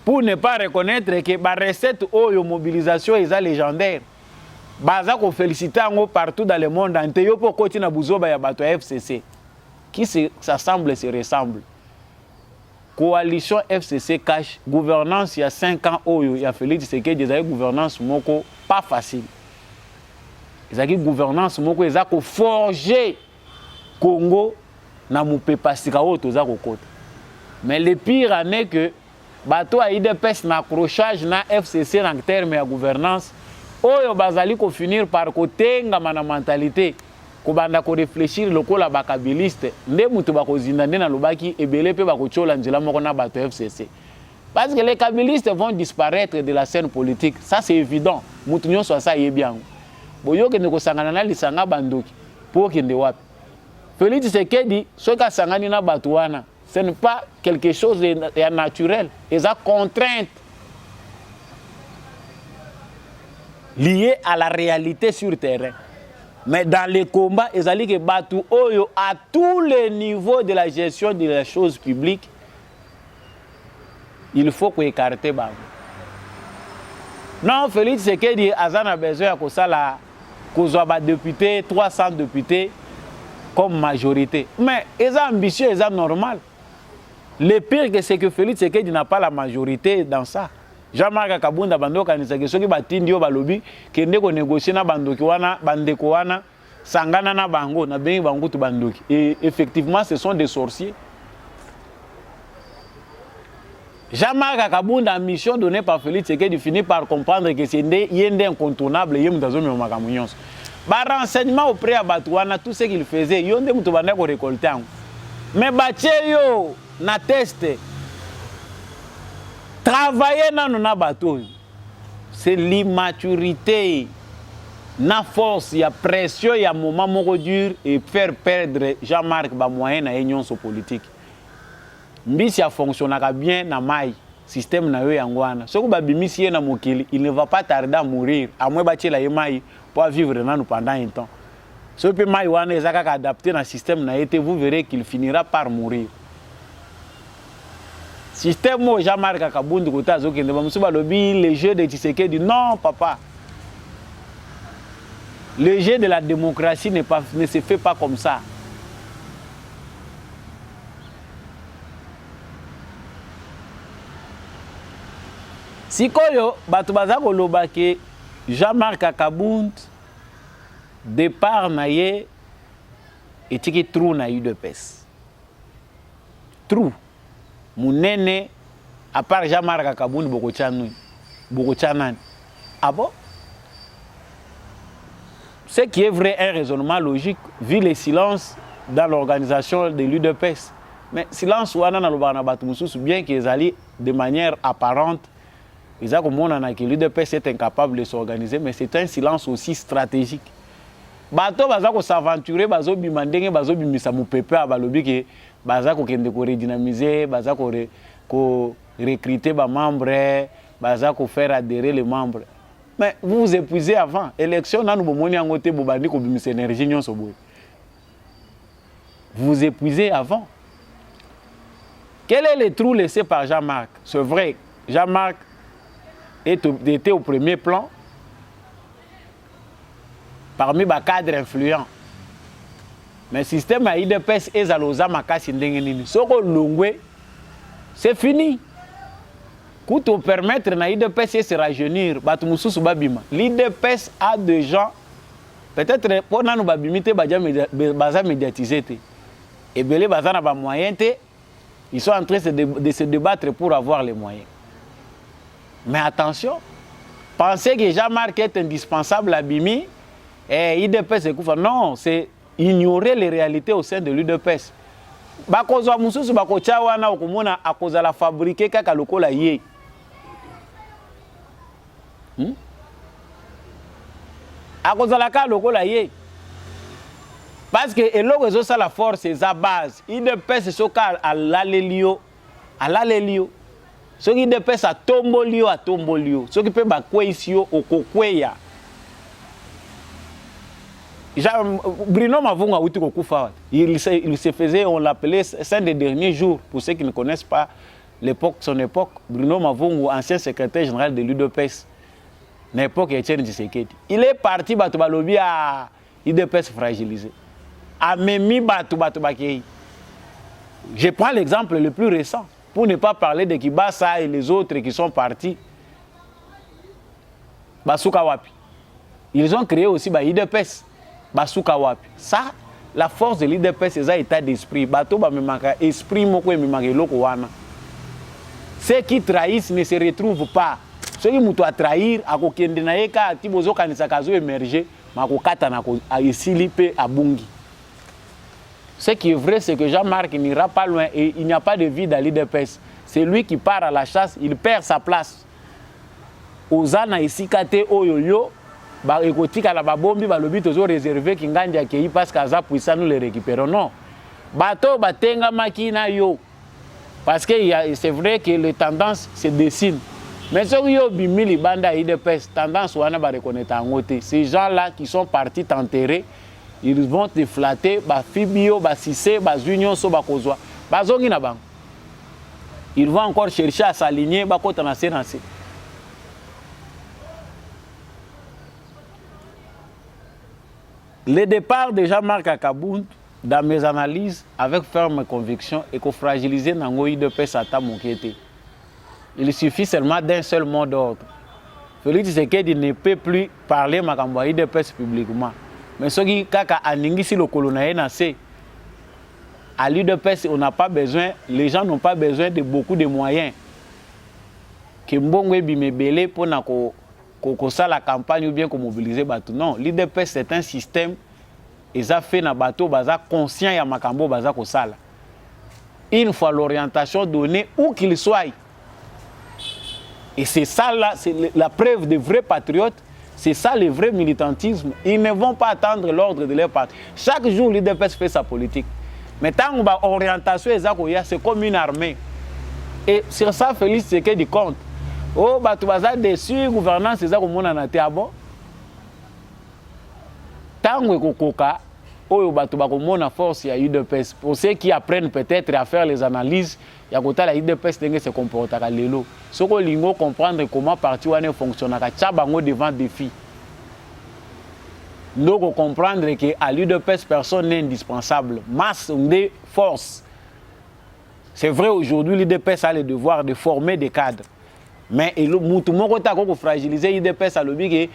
pour ne pas reconnaître que la recette ou la mobilisation est légendaire. Baza ko féliciter partout dans le monde entier pour continuer à bouger ya bato FCC. Qui s'assemble se ressemble. Coalition FCC cache gouvernance il y a 5 ans il y a Félix Tshisekedi des gouvernance moko pas facile. Ils ont gouvernance moko ils ont forger Congo na mupepa sikao toza kokota. Mais le pire est que bato a IDPS na accrochage na FCC en termes de gouvernance oyo bazali ko finir par kotenga mana mentalité ko banda ko réfléchir lokola bakabiliste nde mutu bakozinda nde na lobaki ebele pe bakochola nzela moko na bato FCC parce que les kabilistes vont disparaître de la scène politique, ça c'est évident. Mutu nyonso ça yé bien boyo ke ndeko sangana na lisanga bandoki pour kende wapi Félix Tshisekedi soka sangani na bato wana. Ce n'est pas quelque chose de naturel. Ils ont contrainte liée à la réalité sur le terrain. Mais dans les combats, ils ont dit que Batou Oyo, à tous les niveaux de la gestion de la chose publique, il faut qu'on écarte Batou. Non, Félix Tshisekedi a besoin de ça, qu'on soit député, 300 députés comme majorité. Mais ils ont ambitieux, ils ont normal. Le pire, c'est que Félix Tshisekedi n'a pas la majorité dans ça. Jean-Marc Kabunda bando kanisa ke soki batindi yo balobi kende ko négocier na bandoki wana bandeko wana sangana na bango na bengi bango tu bandoki. Et effectivement, ce sont des sorciers. Jean-Marc Kabunda, mission donnée par Félix Tshisekedi, finit par comprendre que c'est yende incontournable yem dazo mi makamunyonso. Ba renseignement auprès à Batouana, tout ce qu'il faisait, yonde mutu banda ko récolter. Mais bacheyo na teste travailler dans nos bateaux, c'est l'immaturité, na force, il y a pression, il y a moment moko dur et faire perdre Jean-Marc ba moyen na union politique. Mbisi a fonctionné bien na mai système na yo yangwana. Soko ba bimisi na mokili, il ne va pas tarder à mourir à moins bâtir la mai pour vivre nan pendant un temps. Ce peu mai wana ezaka adapté na système na été, vous verrez qu'il finira par mourir. Système où Jean-Marc Kabunda kota zokende ba musuba lobi le jeu de Tshisekedi non papa. Le jeu de la démocratie ne se fait pas comme ça. Sikoyo bato bazako loba ke Jean-Marc Kabunda départ naye etiki trou na UDPS. Trou Mounene, à part Jean-Marc Kabunda, beaucoup de ah bon? Ce qui est vrai, un raisonnement logique, vu le silence dans l'organisation de l'UDPS. Mais silence, bien qu'ils allaient de manière apparente, ils ont dit que l'UDPS est incapable de s'organiser, mais c'est un silence aussi stratégique. Bato bazako s'aventurer, bazo bimandenge, bazo bimisa mupepe a balobi ke bazako kende ko redynamiser, bazako recruter ba membres, bazako faire adhérer les membres. Mais vous vous épuisez avant. Élection na nous bomoni angote bobandi ko bimisa énergie nyonso boy. Vous vous épuisez avant. Quel est le trou laissé par Jean-Marc? C'est vrai, Jean-Marc était au premier plan parmi les cadres influents. Mais le système à IDPS et Zaloza Makasi Ndengenini. Soko Lungwe, c'est fini. Pour te permettre à l'IDPS de se rajeunir, l'IDPS a des gens, peut-être pour nous babimiter, baza médiatisé. Et belé baza na ba moyen te, ils sont en train de se débattre pour avoir les moyens. Mais attention, pensez que Jean-Marc est indispensable à Bimi, et l'IDPS est couvert. Non, c'est ignorer les réalités au sein de l'UDPS. Bakozwa mususu bakocha wana okomona akozala fabriquer kaka lokola ye. Akozala ka lokola ye. Parce que et ça la force c'est sa base. Il dépêche ce cas à l'alélio. Ce qui dépêche à tombolio. Ce qui peut ba kweisio au kokweya. Bruno Mavunga outi kokufa. Il se faisait, on l'appelait, c'est un des derniers jours, pour ceux qui ne connaissent pas son époque, Bruno Mavunga, ancien secrétaire général de l'UDPS, l'époque Etienne Tshisekedi. Il est parti, Batubalobi à l'UDPS fragilisé. A Memi Batubakei. Je prends l'exemple le plus récent, pour ne pas parler de Kibasa et les autres qui sont partis. Basuka Wapi. Ils ont créé aussi l'UDPS. Basuka Wapi. Ça, la force de l'UDPS, c'est un état d'esprit. Bato ba me manque esprit moko me manque loko wana. Ceux qui trahissent ne se retrouvent pas. Ceux qui mutu a trahir, a kokende na yeka tibozo kanisa kazo émerger, mako kata na ko a isili pe abungi. Ce qui est vrai, c'est que Jean-Marc n'ira pas loin et il n'y a pas de vide à l'UDPS. C'est lui qui part à la chasse, il perd sa place. Ozana ici kate oyoyo. Ba ekotika la babombi ba lobi tozo réservé kingandi akei parce qu'aza puissant nous les récupérons non bato batenga makina yo parce que c'est vrai que les tendances se dessinent mais ceux qui ont bimili banda IDPS tendance wana ba reconnaître en côté ces gens là qui sont partis t'enterrer ils vont te flatter ba fibio ba sissé ba union so ba kozwa ba zongi na bango ils vont encore chercher à s'aligner ba kota na sénance. Le départ de Jean-Marc Akabound, dans mes analyses, avec ferme conviction, est que fragiliser Nangoï de Pesata Monkete. Il suffit seulement d'un seul mot d'ordre. Félix Tshisekedi ne peut plus parler Makamboï de Pes publiquement. Mais ce qui kaka aningisi le colonel nacé, à l'UDPS, on n'a pas besoin, les gens n'ont pas besoin de beaucoup de moyens. Que Mbongwe bimebele pour ça la campagne ou bien qu'on mobiliser bateau. Non, l'IDPS c'est un système et ça fait na bateau baza conscient ya makambo baza ko sala. Une fois l'orientation donnée où qu'il soit. Et c'est ça là, c'est la preuve des vrais patriotes, c'est ça le vrai militantisme. Ils ne vont pas attendre l'ordre de leur parti. Chaque jour l'IDPS fait sa politique. Mais tant qu'on va orientation c'est comme une armée. Et sur ça Félix Tshisekedi compte. Oh, bah tu vas dessus, gouvernance, c'est ça comme on en a été à bon. Tant que Koka, oh, bah tu vas comme on a force, il y a eu de peste. Pour ceux qui apprennent peut-être à faire les analyses, il y a côté la de peste qui se comporte à l'élo. Ce que l'ingo comprendre comment parti on fonctionne, à tchabango devant défi. Donc comprendre que à l'UE de peste personne n'est indispensable. Masse de force. C'est vrai aujourd'hui l'UDPS a le devoir de former des cadres. Mais il faut fragiliser l'IDPS à l'objet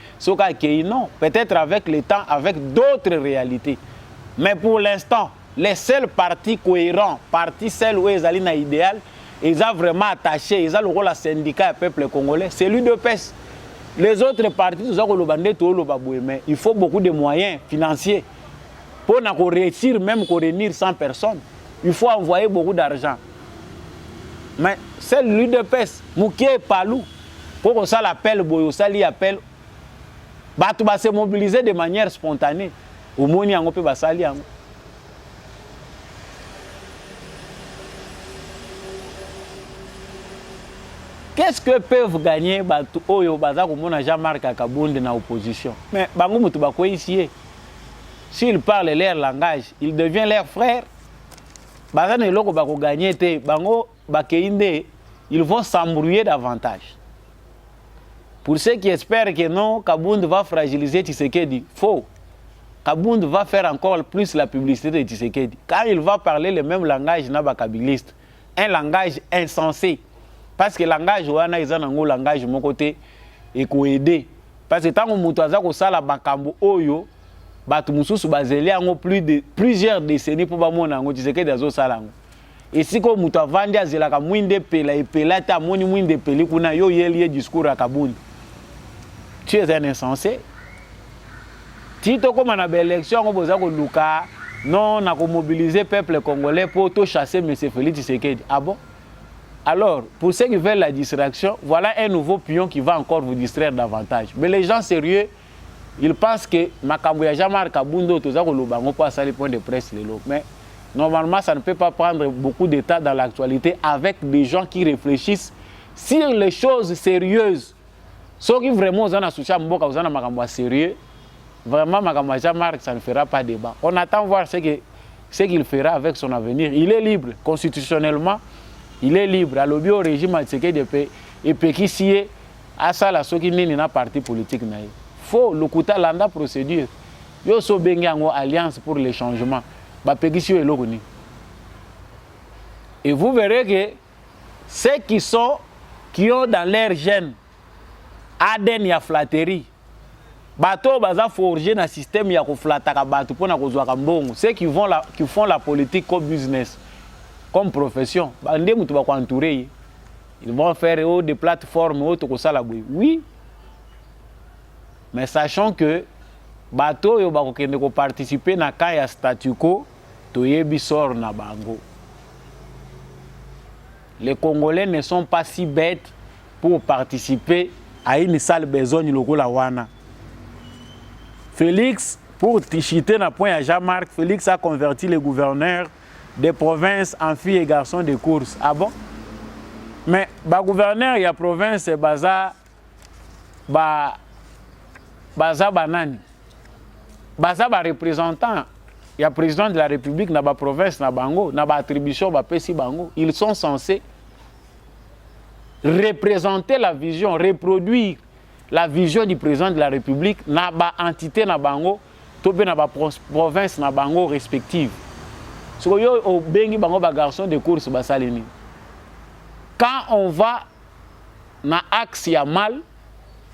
non, peut-être avec le temps, avec d'autres réalités. Mais pour l'instant, les seuls partis cohérents, partis seuls où ils allaient idéal, ils ont vraiment attaché, ils ont le rôle à syndicat et peuple congolais, c'est l'UDPS. Les autres partis, mais il faut beaucoup de moyens financiers pour réussir, même réunir 100 personnes. Il faut envoyer beaucoup d'argent. Mais c'est l'UDPS, Mouké Palou, pour ça l'appel, ça l'appel, tu vas se mobiliser de manière spontanée. Au moins, on peut passer. Qu'est-ce que peuvent gagner Jean-Marc Akabound dans l'opposition? Mais s'ils parlent leur langage, ils deviennent leurs frères. Ils vont s'embrouiller davantage. Pour ceux qui espèrent que non, Kabound va fragiliser Tshisekedi, faux. Kabound va faire encore plus la publicité de Tshisekedi. Quand il va parler le même langage nabakabiliste, un langage insensé. Parce que le langage, il y a un langage de mon côté et qu'on aide. Parce que tant que nous avons ça, bakambo oyo, plusieurs décennies pour que Tshisekedi azo salango. Et si vous avez vendu à Zelaka, mwinde pela et pela ta moni mwinde peli kuna yo yeli discours à Kabound. Tu es un insensé. Si tu as une élection, non, on a mobilisé le peuple congolais pour tout chasser M. Félix Tshisekedi. Ah bon? Alors, pour ceux qui veulent la distraction, voilà un nouveau pion qui va encore vous distraire davantage. Mais les gens sérieux, il pense que makambo ya Jean-Marc Kabundo toza ko lobango pas ça les points de presse lelo, mais normalement ça ne peut pas prendre beaucoup de temps dans l'actualité avec des gens qui réfléchissent sur les choses sérieuses. Ceux qui vraiment ont un associé mboka ont un makambo sérieux, vraiment makambo Jean-Marc ça ne fera pas débat. On attend voir ce qu'il fera avec son avenir. Il est libre constitutionnellement, il est libre. À l'objet au régime de et péquissier à ça la ceux qui n'est pas parti politique naïf. Faut le kuta landa procédure. Yo so bengi en alliance pour les changements. Ba péquissier est logoni. Et vous verrez que ceux qui ont dans leur gène ADN ya flatterie. Bato baza forger dans système ya ko flataka bato pona ko zwa mbongo. Ceux qui font la politique comme business, comme profession, bande mutu ba ko entourer. Ils vont faire des plateformes autres que ça la boui. Oui. Mais sachant que bato yo ba ko kende ko participer na ka ya statu quo to yebi sor na bango. Les Congolais ne sont pas si bêtes pour participer à une sale besogne lokola wana. Félix, pour tichiter na point à Jean-Marc, Félix a converti les gouverneurs des provinces en filles et garçons de course. Ah bon? Mais ba gouverneur ya province baza banani. Baza ba représentant ya président de la République na ba province na bango, na ba attribution ba pesi bango. Ils sont censés représenter la vision, reproduire la vision du président de la République na ba entité na bango, to be na ba province na bango respective. So yo o bengi bango ba garçon de course ba salini. Quand on va na axe ya mal,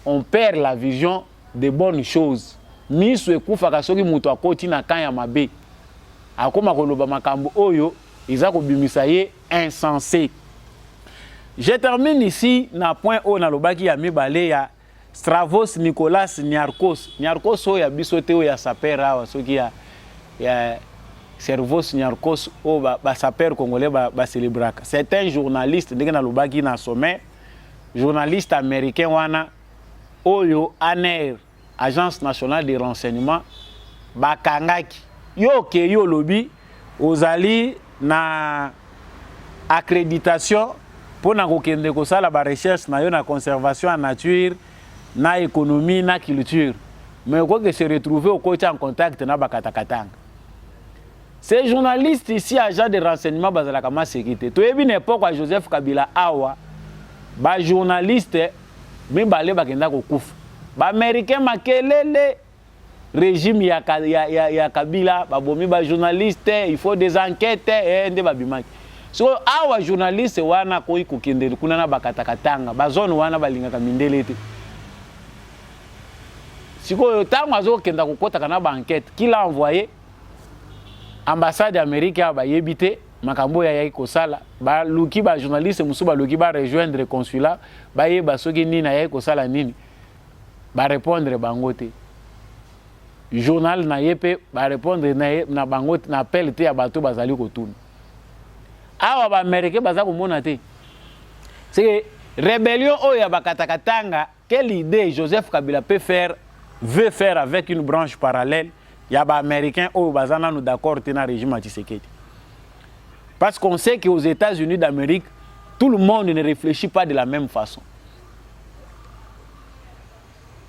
on perd la vision des bonnes choses. Miso ekufa kasoki muto akoti na kan ya mabe. Akoma koloba makambo oyo, iza ko bimisa ye insensé. Je termine ici na point o na lobaki ya mibale ya Stravos Nicolas Niarchos. Niarchos o ya bisote o ya sapera wa soki ya Servos Niarchos o ba saper congolais ba célébraka. C'est un journaliste ndenge na lobaki na sommet, journaliste américain wana oyo ANR, Agence nationale de renseignement bakangaki. Yo ke yo lobi ozali na accréditation pour na kokende ko sala ba recherche na yo na conservation en nature, na économie, na culture. Mais quoi que se retrouver au côté en contact na bakatakatanga. Ces journalistes ici, agents de renseignement bazala kama sécurité. To yebi n'époque à Joseph Kabila awa, ba journaliste mibale bakenda ko kufa. Ba américain makelele régime ya Kabila, ba bomi ba journaliste, il faut des enquêtes nde babimaki. So awa journaliste wana koi kokende kuna na bakatakatanga, ba zone wana balingaka mindele te. Siko tango azo kenda kokota kana ba enquête, qui l'a envoyé ambassade américaine ba yebité makambo ya yai kosala ba luki ba journaliste musu ba luki ba rejoindre consulat ba yeba soki nini na yai kosala nini ba répondre bangote journal na yepe ba répondre na bangote na appel te ya bato bazali kotuna awa ba américain baza komona te c'est rébellion oya bakatakatanga. Quelle idée Joseph Kabila veut faire avec une branche parallèle? Il y a des Américains qui sont d'accord avec le régime Tshisekedi. Parce qu'on sait qu'aux États-Unis d'Amérique, tout le monde ne réfléchit pas de la même façon.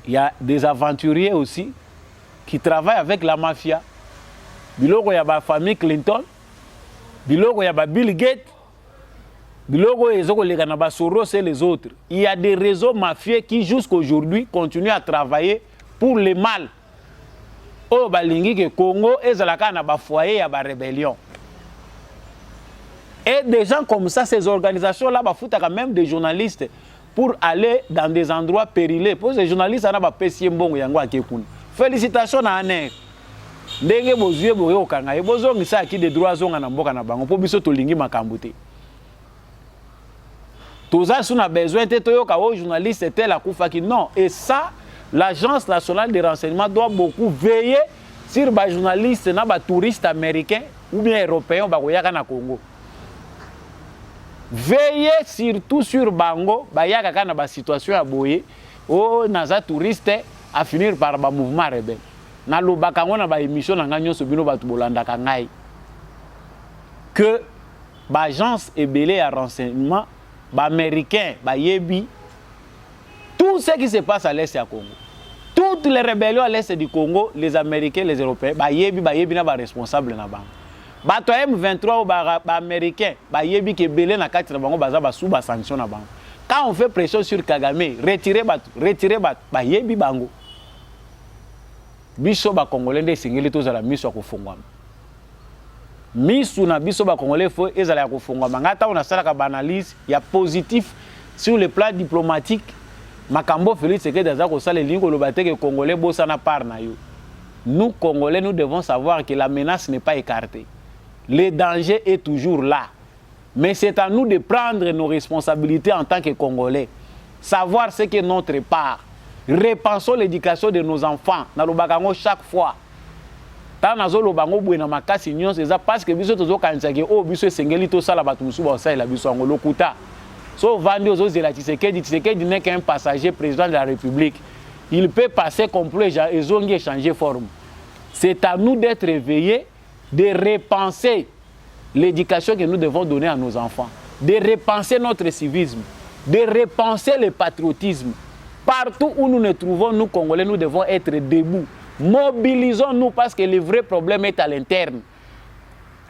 Il y a des aventuriers aussi qui travaillent avec la mafia. Il y a la famille Clinton, il y a Bill Gates, il y a Soros et les autres. Il y a des réseaux mafieux qui jusqu'à aujourd'hui continuent à travailler pour le mal. Au balingi que Congo est na foyer ya ba rébellion. Et des gens comme ça, ces organisations-là, foutent quand même des journalistes pour aller dans des endroits périlés. Pour ces journalistes, on a payé mbongo yango akekuna. Félicitations à ANR. Ndenge bozuye boye okanga. Et bozongi sa ki des droits zonga na mboka na bango. Po biso tolingi makambo te. Toza suna besoin te toyoka o journaliste tel akufa ki non. Et ça, l'Agence nationale de renseignement doit beaucoup veiller sur les journalistes, les touristes américains ou bien européens qui sont au Congo. Veiller surtout sur Bango, qui sont dans la situation à Boye, ou dans les touristes, à finir par un mouvement rebelle. Na lo bakango na ba émission na nganyo so bino batu bolanda kangai que ba agence ebelé à renseignement ba américain ba yebi tout ce qui se passe à l'est du Congo. Toutes les rébellions à l'est du Congo, les Américains, les Européens, ba yebi na ba responsable na bango. Ba to M23 ba américain ba yebi ke belé na kati na bango baza ba sous ba sanction na bango. Quand on fait pression sur Kagame, retirer bat ba yebi bango. Biso ba Congolais nde singeli tozala miso ya kofungwama. Miso na biso ba Congolais fo ezala ya kofungwama. Ngata on asalaka ba analyse ya positif sur le plan diplomatique. Makambo Félix Tshisekedi aza ko sala lingo loba te que Congolais bosa na par na yo. Nous Congolais nous devons savoir que la menace n'est pas écartée. Le danger est toujours là. Mais c'est à nous de prendre nos responsabilités en tant que Congolais. Savoir ce que notre part. Repensons l'éducation de nos enfants. Na lobakango chaque fois. Tant nazo lobango bwena makasi nyonso eza parce que biso tozo kanisa ke o biso esengeli to sala batu musu ba osala biso ngo lokuta. So vandi ozo zela Tshisekedi n'est qu'un passager président de la République. Il peut passer complet et zongi changer forme. C'est à nous d'être éveillés, de repenser l'éducation que nous devons donner à nos enfants, de repenser notre civisme, de repenser le patriotisme. Partout où nous nous trouvons, nous Congolais, nous devons être debout. Mobilisons-nous parce que le vrai problème est à l'interne.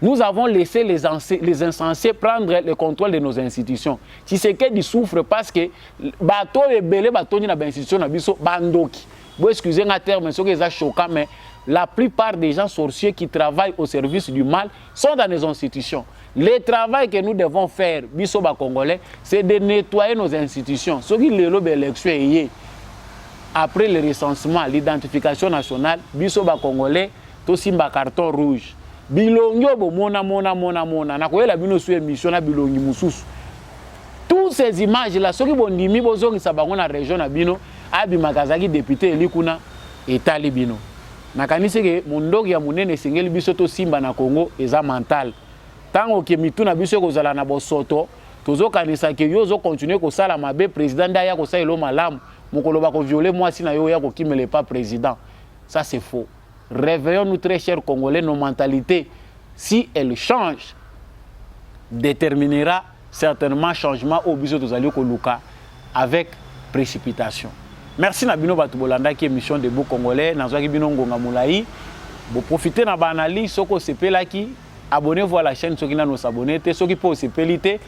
Nous avons laissé les insensés prendre le contrôle de nos institutions. Tshisekedi souffre parce que bateau est belé, bateau ni na institution na biso bandoki. Vous excusez un terme, c'est choquant, mais la plupart des gens sorciers qui travaillent au service du mal sont dans les institutions. Le travail que nous devons faire, biso ba Congolais, c'est de nettoyer nos institutions. Ce qui est l'élection après le recensement, l'identification nationale, biso ba Congolais, to simba carton rouge. Bilongyo bo mona. Na koyela bino su émission na bilongi mususu. Toutes ces images là, ceux qui vont nimi bozongi sabango na région na bino, abi makazaki député elikuna etali bino. Nakanisi ke mondoki ya munene singeli biso to simba na Congo eza mental. Tango ke mituna biso kozala na bosoto, tozo kanisa ke yo zo continuer ko sala mabe président ndaya ko sala lo malamu, mokolo ba ko violer mwasi na yo ya ko kimele pas président. Ça c'est faux. Réveillons-nous très chers Congolais, nos mentalités, si elles changent, déterminera certainement changement au biso tozali ko luka avec précipitation. Merci Nabino Batubolanda qui est émission de Beau Congolais, Nazwaki Bino Ngonga Moulaï. Vous profitez de la analyse, soko sepelaki, abonnez-vous à la chaîne, ceux qui n'ont pas abonné, ceux qui peuvent sepeliter.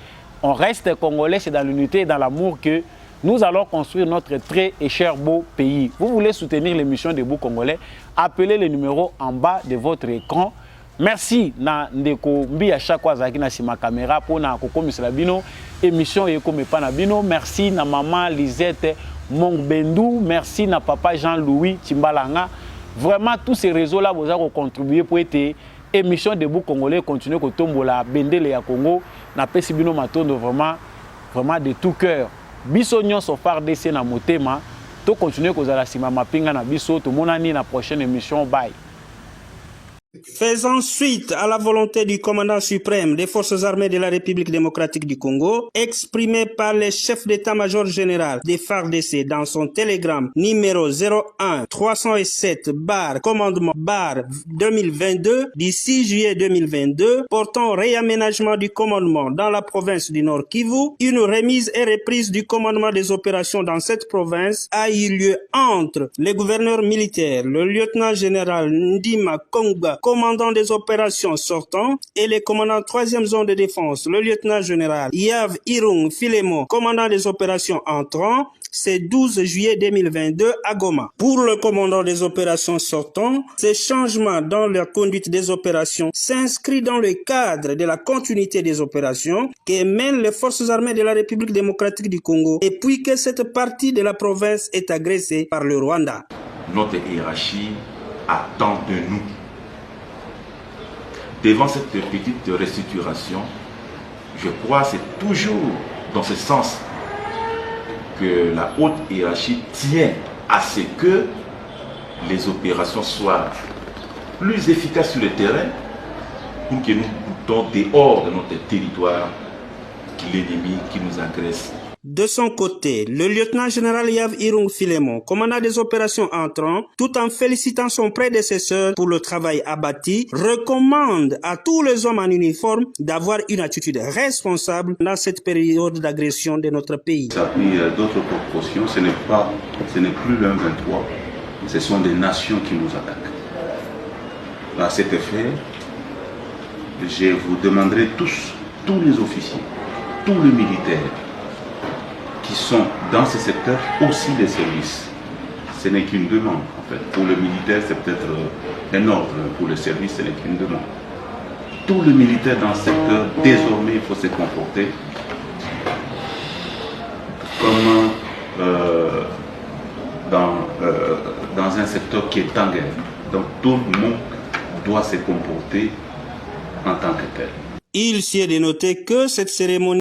On reste Congolais, c'est dans l'unité et dans l'amour que nous allons construire notre très et cher beau pays. Vous voulez soutenir l'émission de Beau Congolais, appelez le numéro en bas de votre écran. Merci na ndeko mbi à chaque fois zaki na sima caméra pour na kokomisa bino émission et comme pas na bino. Merci na maman Lisette Mongbendou, merci na papa Jean-Louis Timbalanga. Vraiment tous ces réseaux là vous avez contribué pour être émission de Beau Congolais continuer ko tombola bendele ya Congo na pesi bino matondo vraiment de tout cœur. Biso nyonso FARDC na motema to continuer kozala sima mapinga na biso to monani na prochaine émission bye. Faisant suite à la volonté du commandant suprême des forces armées de la République démocratique du Congo, exprimée par le chef d'état-major général des FARDC dans son télégramme numéro 01-307-commandement-2022 du 6 juillet 2022 portant réaménagement du commandement dans la province du Nord Kivu, une remise et reprise du commandement des opérations dans cette province a eu lieu entre les gouverneurs militaires, le lieutenant-général Ndima Kongba, commandant des opérations sortant, et le commandant 3e zone de défense, le lieutenant-général Yav Irung Filemo, commandant des opérations entrant, c'est 12 juillet 2022 à Goma. Pour le commandant des opérations sortant, ces changements dans la conduite des opérations s'inscrivent dans le cadre de la continuité des opérations que mènent les forces armées de la République démocratique du Congo et puis que cette partie de la province est agressée par le Rwanda. Notre hiérarchie attend de nous. Devant cette petite restructuration, je crois que c'est toujours dans ce sens que la haute hiérarchie tient à ce que les opérations soient plus efficaces sur le terrain pour que nous boutons dehors de notre territoire l'ennemi qui nous agresse De son côté, le lieutenant-général Yav Irung Filemon, commandant des opérations entrant, tout en félicitant son prédécesseur pour le travail abattu, recommande à tous les hommes en uniforme d'avoir une attitude responsable dans cette période d'agression de notre pays. Ça a pris d'autres proportions, ce n'est plus le 23, ce sont des nations qui nous attaquent. À cet effet, je vous demanderai tous les officiers, tous les militaires qui sont dans ce secteur, aussi les services. Ce n'est qu'une demande en fait. Pour le militaire, c'est peut-être un ordre. Pour le service, ce n'est qu'une demande. Tous les militaires dans ce secteur, désormais, il faut se comporter comme dans un secteur qui est en guerre. Donc tout le monde doit se comporter en tant que tel. Il s'y est dénoté que cette cérémonie